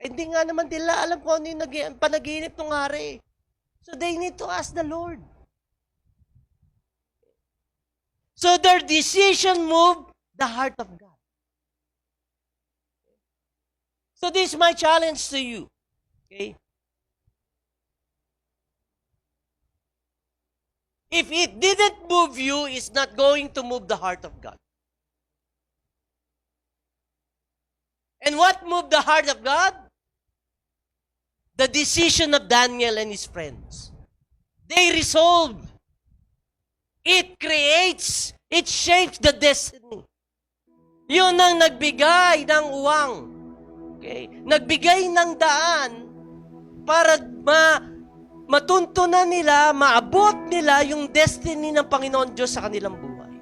Hindi nga naman nila alam kung ano yung panaginip ng hari. So they need to ask the Lord. So their decision moved the heart of God. So this is my challenge to you. Okay? If it didn't move you, it's not going to move the heart of God. And what moved the heart of God? The decision of Daniel and his friends. They resolved. It creates, it shapes the destiny. Yun ang nagbigay ng uwang. Okay? Nagbigay ng daan para matuntunan nila, maabot nila yung destiny ng Panginoon Diyos sa kanilang buhay.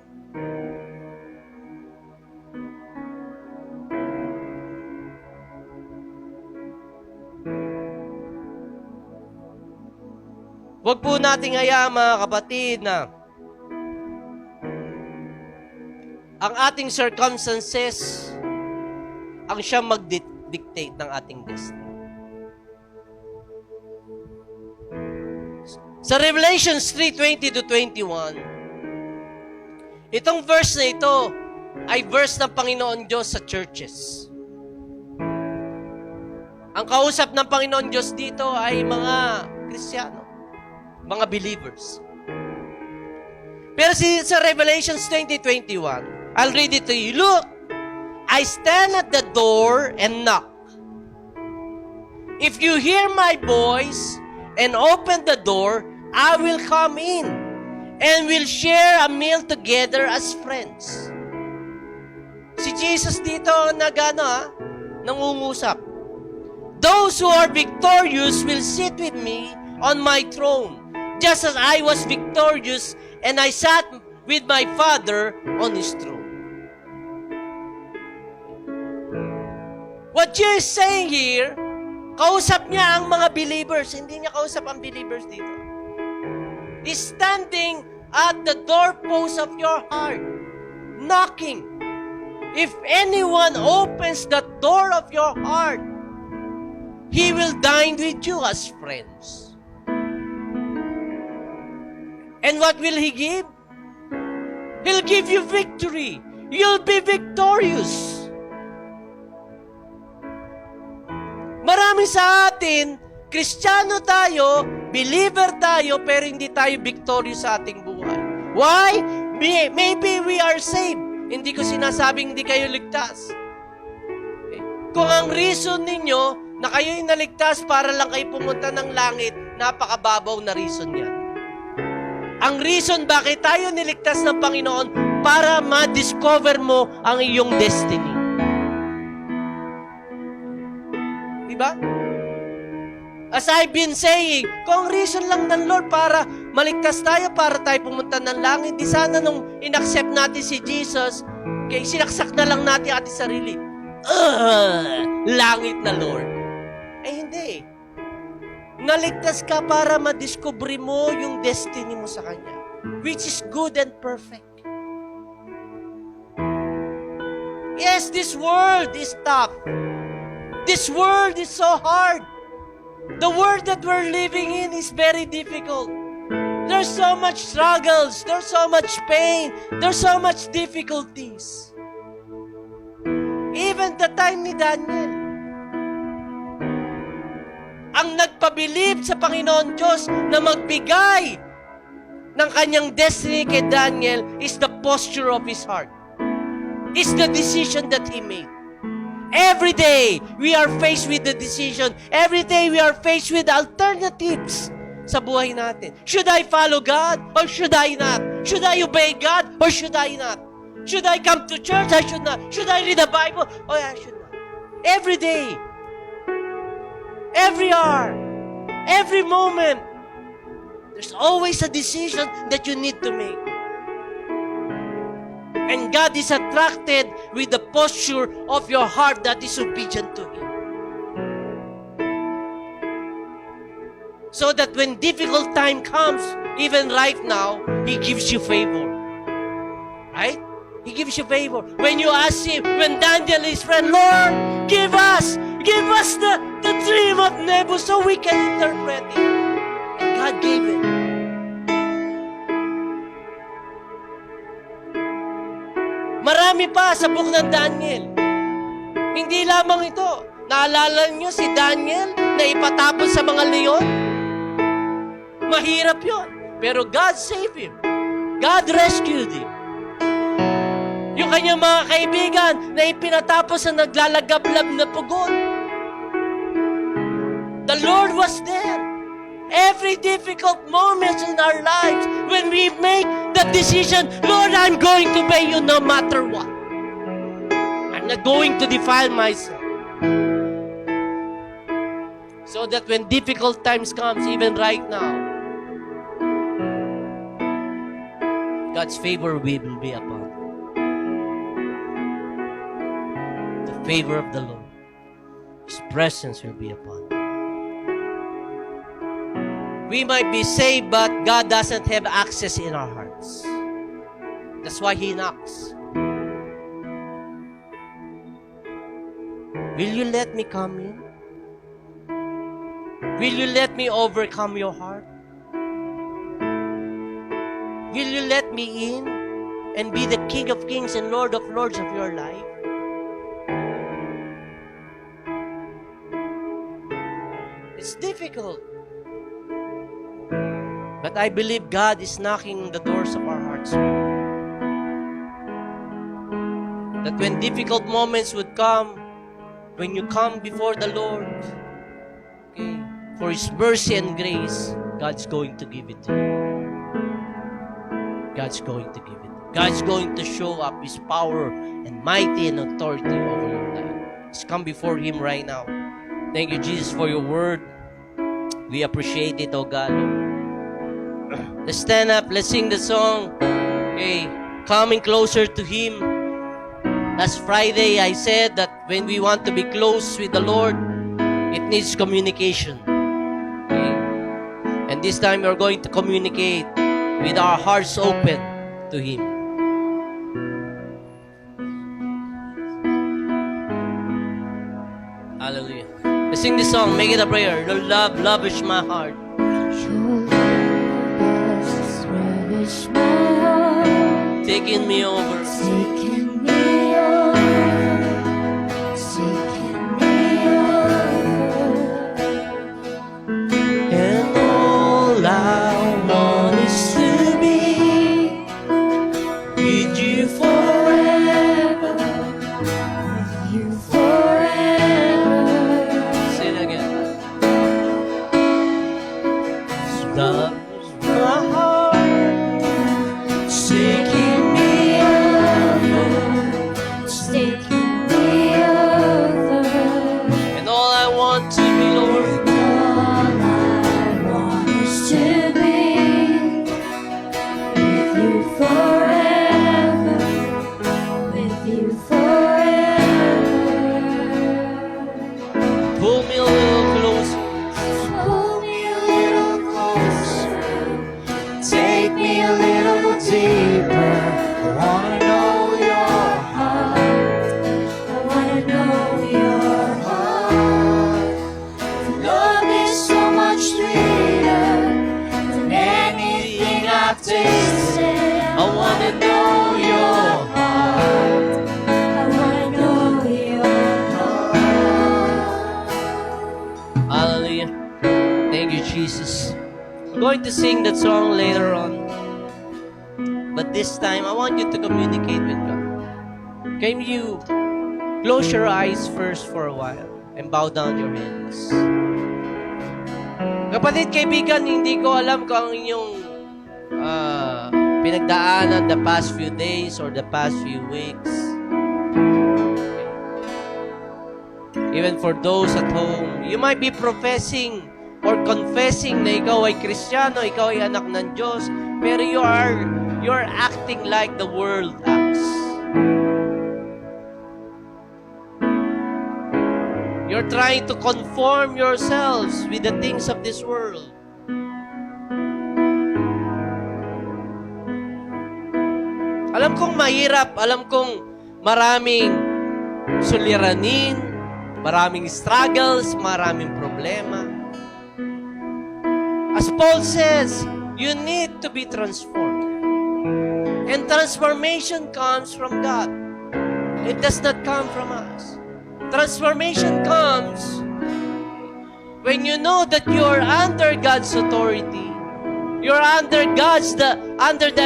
Huwag po nating hayaan, mga kapatid, na ang ating circumstances ang siyang mag-dictate ng ating destiny. Sa Revelations 3:20-21, itong verse na ito ay verse ng Panginoon Diyos sa churches. Ang kausap ng Panginoon Diyos dito ay mga Kristiyano, mga believers. Pero sa Revelations 20:21, I'll read it to you. Look, I stand at the door and knock. If you hear my voice and open the door, I will come in and we'll share a meal together as friends. Si Jesus dito nangungusap. Those who are victorious will sit with me on my throne, just as I was victorious and I sat with my Father on His throne. What Jesus is saying here, kausap niya ang mga believers, hindi niya kausap ang believers dito. He's standing at the doorpost of your heart, knocking. If anyone opens the door of your heart, He will dine with you as friends. And what will He give? He'll give you victory. You'll be victorious. Marami sa atin, Kristiyano tayo, believer tayo, pero hindi tayo victorious sa ating buhay. Why? Maybe we are saved. Hindi ko sinasabing hindi kayo ligtas. Okay. Kung ang reason ninyo na kayo'y naligtas para lang kayo pumunta ng langit, napakababaw na reason yan. Ang reason bakit tayo niligtas ng Panginoon para ma-discover mo ang iyong destiny. Diba? As I've been saying, kung reason lang ng Lord para maligtas tayo, para tayo pumunta ng langit, di sana nung inaccept natin si Jesus, kaya sinaksak na lang natin ating sarili. Langit na Lord. Eh hindi. Naligtas ka para madiscover mo yung destiny mo sa Kanya, which is good and perfect. Yes, this world is tough. This world is so hard. The world that we're living in is very difficult. There's so much struggles. There's so much pain. There's so much difficulties. Even the time ni Daniel, ang nagpabilib sa Panginoon Diyos na magbigay ng kanyang destiny kay Daniel is the posture of his heart. It's the decision that he made. Every day, we are faced with the decision. Every day, we are faced with alternatives sa buhay natin. Should I follow God or should I not? Should I obey God or should I not? Should I come to church? I should not. Should I read the Bible? Oh, I should not. Every day, every hour, every moment, there's always a decision that you need to make. And God is attracted with the posture of your heart that is obedient to Him. So that when difficult time comes, even right now, He gives you favor. Right? He gives you favor. When you ask Him, when Daniel is friend, Lord, give us the dream of Nebu so we can interpret it. And God gave it. Marami pa sa book ng Daniel. Hindi lamang ito. Naalala niyo si Daniel na ipatapon sa mga leon? Mahirap yun. Pero God saved him. God rescued him. Yung kanyang mga kaibigan na ipinatapos sa naglalagablab na pugon. The Lord was there. Every difficult moment in our lives, when we make the decision, Lord, I'm going to obey you no matter what. I'm not going to defile myself. So that when difficult times comes, even right now, God's favor will be upon you. The favor of the Lord, His presence will be upon you. We might be saved, but God doesn't have access in our hearts. That's why He knocks. Will you let me come in? Will you let me overcome your heart? Will you let me in and be the King of Kings and Lord of Lords of your life? It's difficult. But I believe God is knocking the doors of our hearts. That when difficult moments would come, when you come before the Lord, okay, for His mercy and grace, God's going to give it to you. God's going to give it. God's going to show up His power and mighty and authority over your life. Let's come before Him right now. Thank you, Jesus, for your word. We appreciate it, oh God. Let's stand up. Let's sing the song. Okay, coming closer to Him. Last Friday, I said that when we want to be close with the Lord, it needs communication. Okay? And this time, we're going to communicate with our hearts open to Him. Hallelujah. Let's sing this song. Make it a prayer. Your love lavish my heart. Taking me over. Taking me over, taking me over, And all I want is to be with you forever, with you forever. Say it again. Love my heart, Taking me over, taking me over. and all I want to be, Lord, All I want is to be with you forever, with you forever. pull me a little closer. Pull me a little closer, take me a little deeper. I wanna know your heart. I wanna know your heart. Love is so much sweeter than anything I've tasted. I want to know your heart. I wanna know your heart. Hallelujah. Thank you, Jesus. I'm going to sing that song later on. But this time, I want you to communicate with God. Can you close your eyes first for a while and bow down your heads? Kapatid, kaibigan, hindi ko alam kung ang inyong pinagdaanan the past few days or the past few weeks. Even for those at home, you might be professing or confessing na ikaw ay Kristiyano, ikaw ay anak ng Diyos, pero you're acting like the world acts. You're trying to conform yourselves with the things of this world. Alam kong mahirap, alam kong maraming suliranin, maraming struggles, maraming problema. As Paul says, you need to be transformed. And transformation comes from God. It does not come from us. Transformation comes when you know that you're under God's authority You're under under the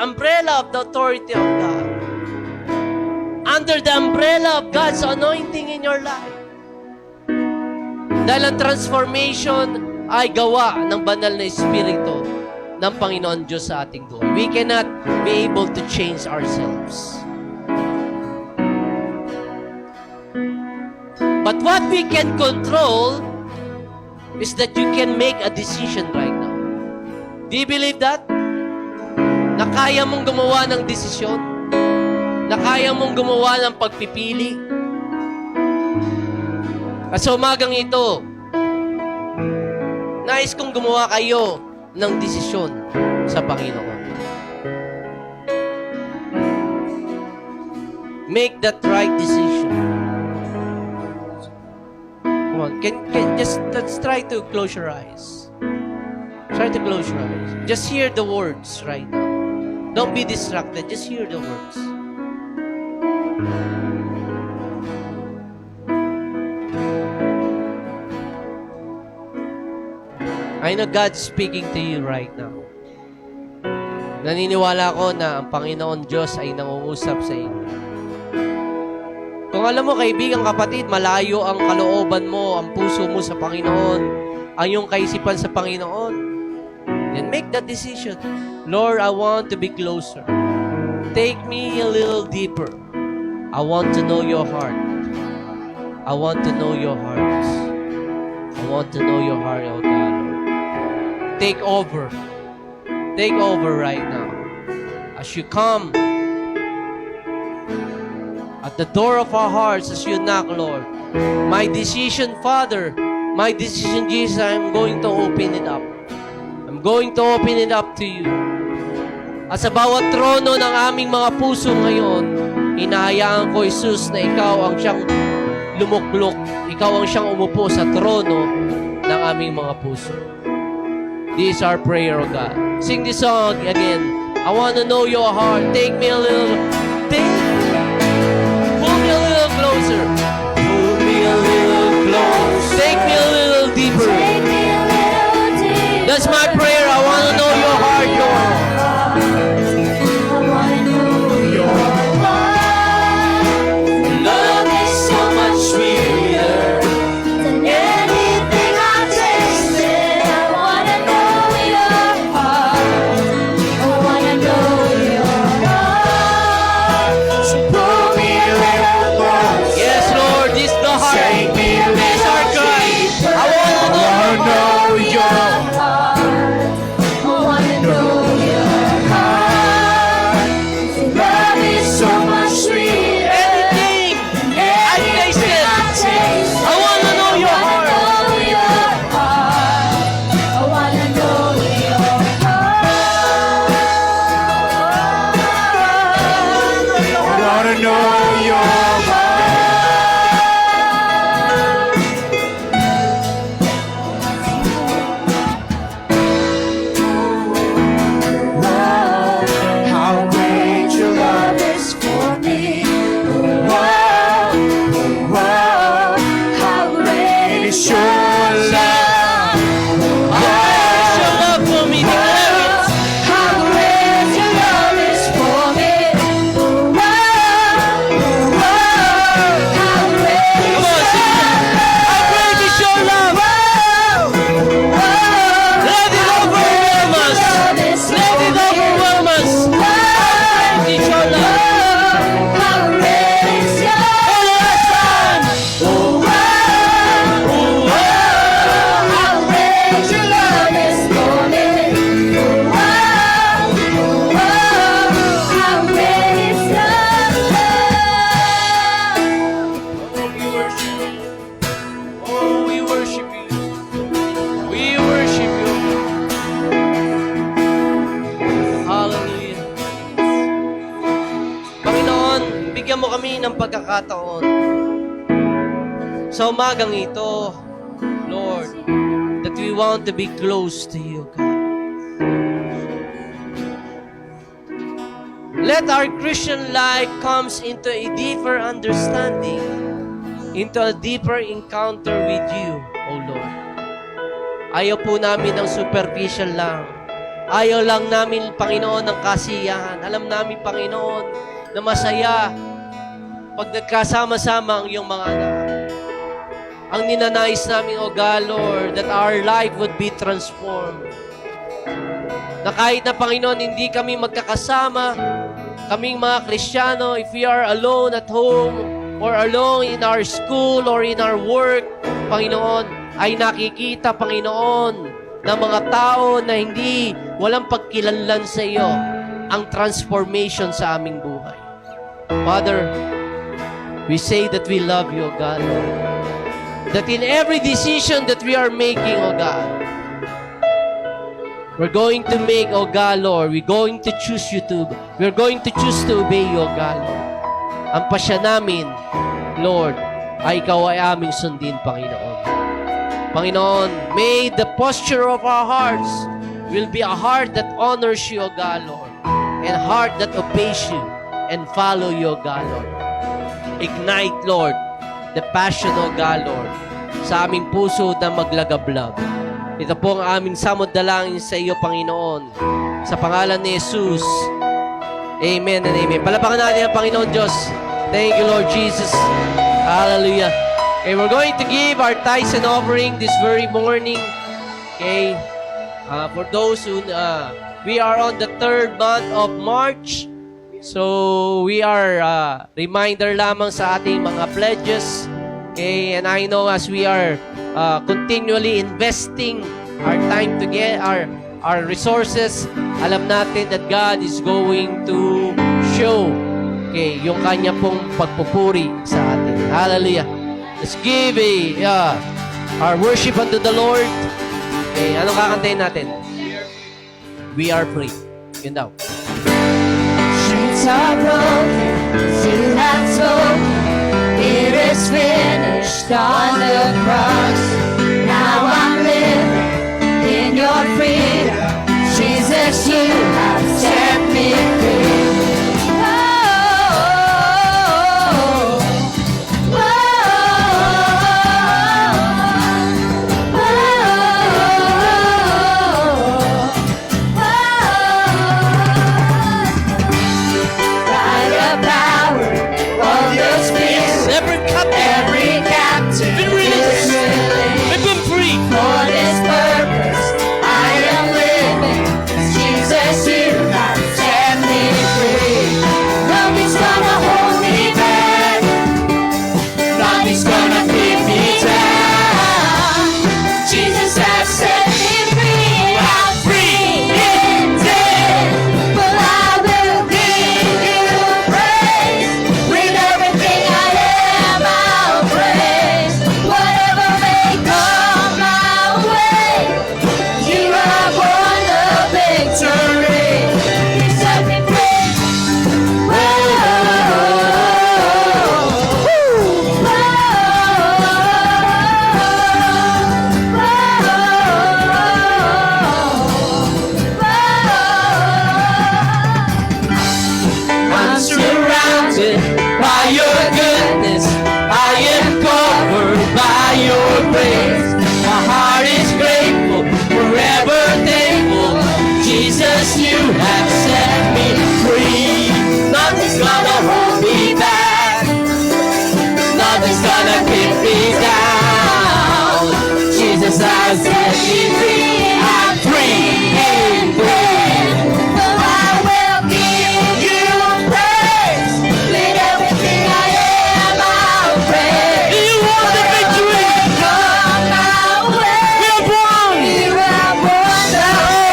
umbrella of the authority of God. Under the umbrella of God's anointing in your life. Dahil ang transformation ay gawa ng banal na Espiritu ng Panginoon Diyos sa ating buhay. We cannot be able to change ourselves. But what we can control is that you can make a decision right now. Do you believe that? Na kaya mong gumawa ng desisyon? Na kaya mong gumawa ng pagpipili? At sa umagang ito, nais kong gumawa kayo ng desisyon sa Panginoon. Make that right decision. Come on, let's try to close your eyes. Try to close your eyes. Just hear the words right now. Don't be distracted. Just hear the words. I know God's speaking to you right now. Naniniwala ko na ang Panginoon Diyos ay nangungusap sa inyo. Kung alam mo, kaibigan, kapatid, malayo ang kalooban mo, ang puso mo sa Panginoon, ang iyong kaisipan sa Panginoon, then make that decision. Lord, I want to be closer. Take me a little deeper. I want to know your heart. I want to know your heart. I want to know your heart, oh God, Lord. Take over. Take over right now. As you come at the door of our hearts, as you knock, Lord, my decision, Father, my decision, Jesus, I'm going to open it up. I'm going to open it up to you. At sa bawat trono ng aming mga puso ngayon, hinahayaan ko, Jesus, na ikaw ang siyang lumuklok. Ikaw ang siyang umupo sa trono ng aming mga puso. This is our prayer, O God. Sing this song again. I want to know your heart. Take me a little. Pull me a little closer. Pull me a little closer. Take me a little deeper. That's my prayer. I want to know your heart, your heart. Love is so much sweeter than anything I've tasted. I wanna know your heart. I wanna know your heart. So pull me a little closer. Yes, Lord, this is the heart. This is our cry. I wanna know your heart. I wanna know your heart. Love is so much sweeter. Anything I've tasted. I wanna know your heart. I wanna know your heart. I wanna know your how great your love is for me. Wow, wow, how great is your love. Yes, your love for me. Declare it. How great your love is for me. Wow, wow, how great Come on, sing it. How great is your love? Let it overwhelm us. Let it overwhelm us. How great is your love? how great is your For the last time. how great your love is for me. Wow, how great is your love. Oh, we worship you. We worship you. Hallelujah. Panginoon, bigyan mo kami ng pagkakataon sa umagang ito, Lord, that we want to be close to you, God. Let our Christian life comes into a deeper understanding, into a deeper encounter with you, O Lord. Ayaw po namin ng superficial lang. Ayaw lang namin, Panginoon, ng kasiyahan. Alam namin, Panginoon, na masaya pag nagkasama-sama ang iyong mga anak. Ang ninanais namin, O God, Lord, that our life would be transformed. Na kahit na, Panginoon, hindi kami magkakasama, kaming mga Kristiyano, if we are alone at home, or alone in our school, or in our work, Panginoon, ay nakikita, Panginoon, ng mga tao na hindi, walang pagkilanlan sa iyo, ang transformation sa aming buhay. Father, we say that we love you, O God, Lord. That in every decision that we are making, O God, we're going to make, O God, Lord, we're going to choose to obey you, O God, Lord. Ang pasya namin, Lord, ay ikaw ay aming sundin, Panginoon. Panginoon, may the posture of our hearts will be a heart that honors you, O God, Lord, and a heart that obeys you and follow you, O God, Lord. Ignite, Lord, the passion, O God, Lord, sa aming puso na maglagablab. Ito po ang aming samod dalangin sa iyo, Panginoon. Sa pangalan ni Jesus. Amen and amen. Palapakan natin ang Panginoon Diyos. Thank you, Lord Jesus. Hallelujah. Okay, we're going to give our tithes and offering this very morning. Okay, for those who, we are on the 3rd month of March. So, we are, reminder lamang sa ating mga pledges. Okay, and I know as we are continually investing our time to get our resources, alam natin that God is going to show, okay, yung kanya pong pagpupuri sa atin. Hallelujah. Let's give our worship unto the Lord. Okay, anong kakantayin natin? We are free. Yun daw. Chains are broken, sin has spoken, it is finished on the cross. Now I'm living in your freedom, Jesus, you have set me free. Every captive is willing. We've been free. For this purpose I am living. Jesus, you have set me free. Nothing's gonna hold me back. Nothing's gonna keep me down. Jesus has set me free. I'm free indeed. But I will give you praise. With everything I am, I'll praise. Whatever may come my way, you have won the victory. You set me free. I'm surrounded by your goodness. I am covered by your grace. My heart is grateful, forever thankful. Jesus, you have set me free. Nothing's gonna hold me back. Nothing's gonna keep me down. Jesus has set me free. I'm free indeed. But I will give you praise. With everything I am, I'll praise. You want the victory? Come my way. We have won! You have won the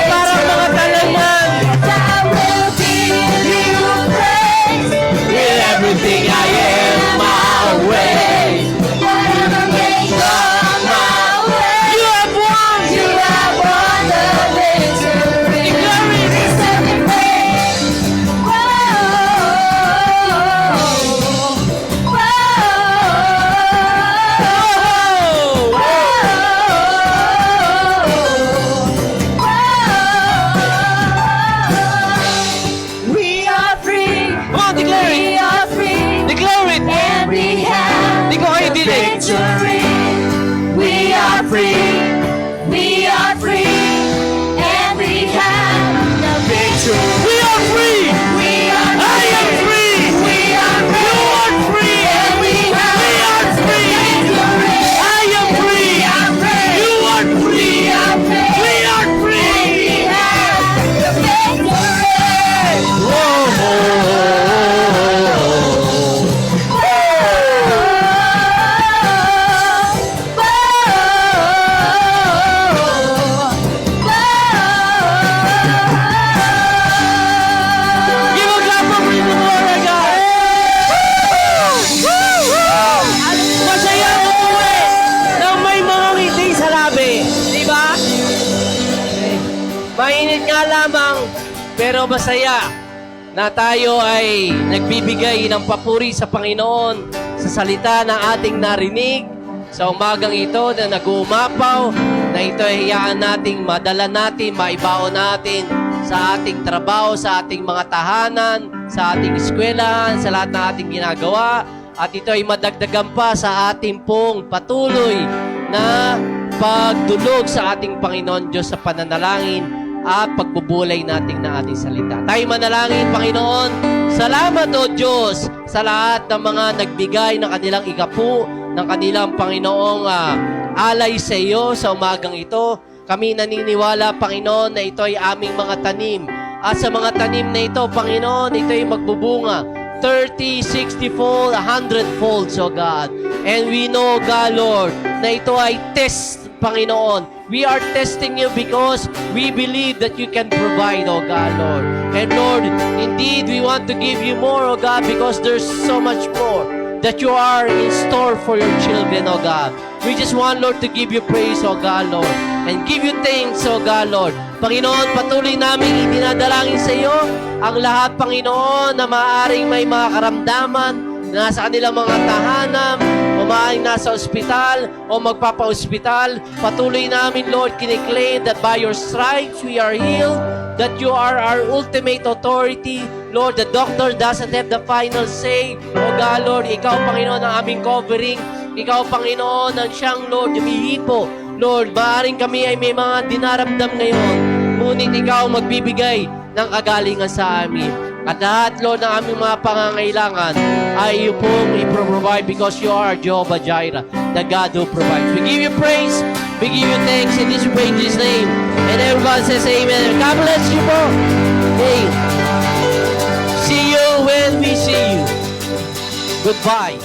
Para mga talaman. I will give you praise. With everything I am, my way. Whatever may come my way. You have won! You have won Maliit nga lamang, pero masaya na tayo ay nagbibigay ng papuri sa Panginoon sa salita na ating narinig sa umagang ito na nag-uumapaw, na ito ay hayaan nating madala natin, maibaon natin sa ating trabaho, sa ating mga tahanan, sa ating eskwelahan, sa lahat ng ating ginagawa. At ito ay madagdagan pa sa ating pong patuloy na pagdulog sa ating Panginoon Diyos sa pananalangin at pagbubulay natin na ating salita. Tayo manalangin, Panginoon. Salamat, O Diyos, sa lahat ng mga nagbigay ng kanilang igapu, ng kanilang Panginoong alay sa iyo sa umagang ito. Kami naniniwala, Panginoon, na ito ay aming mga tanim. At sa mga tanim na ito, Panginoon, ito ay magbubunga 30, 60-fold, 100-fold, so God. And we know, God, Lord, na ito ay test, Panginoon. We are testing you because we believe that you can provide, oh God, Lord. And Lord, indeed, we want to give you more, oh God, because there's so much more that you are in store for your children, oh God. We just want, Lord, to give you praise, oh God, Lord, and give you thanks, oh God, Lord. Panginoon, patuloy namin idinadalangin sa iyo ang lahat, Panginoon, na maaaring may mga karamdaman na nasa kanilang mga tahanan, o maaaring nasa ospital o magpapa-ospital. Patuloy namin, Lord, kiniklaim that by your stripes we are healed, that you are our ultimate authority. Lord, the doctor doesn't have the final say. O God, Lord, ikaw, Panginoon, ang aming covering. Ikaw, Panginoon, ang siyang, Lord, humihipo. Lord, maaaring kami ay may mga dinaramdam ngayon, ngunit ikaw magbibigay ng kagalingan sa amin. At lahat, Lord, ng aming mga pangangailangan ay iyo pong ipro-provide because you are Jehovah Jireh, the God who provides. We give you praise, we give you thanks in this way, in Jesus' name. And everyone says amen. God bless you po. Hey. See you when we see you. Goodbye.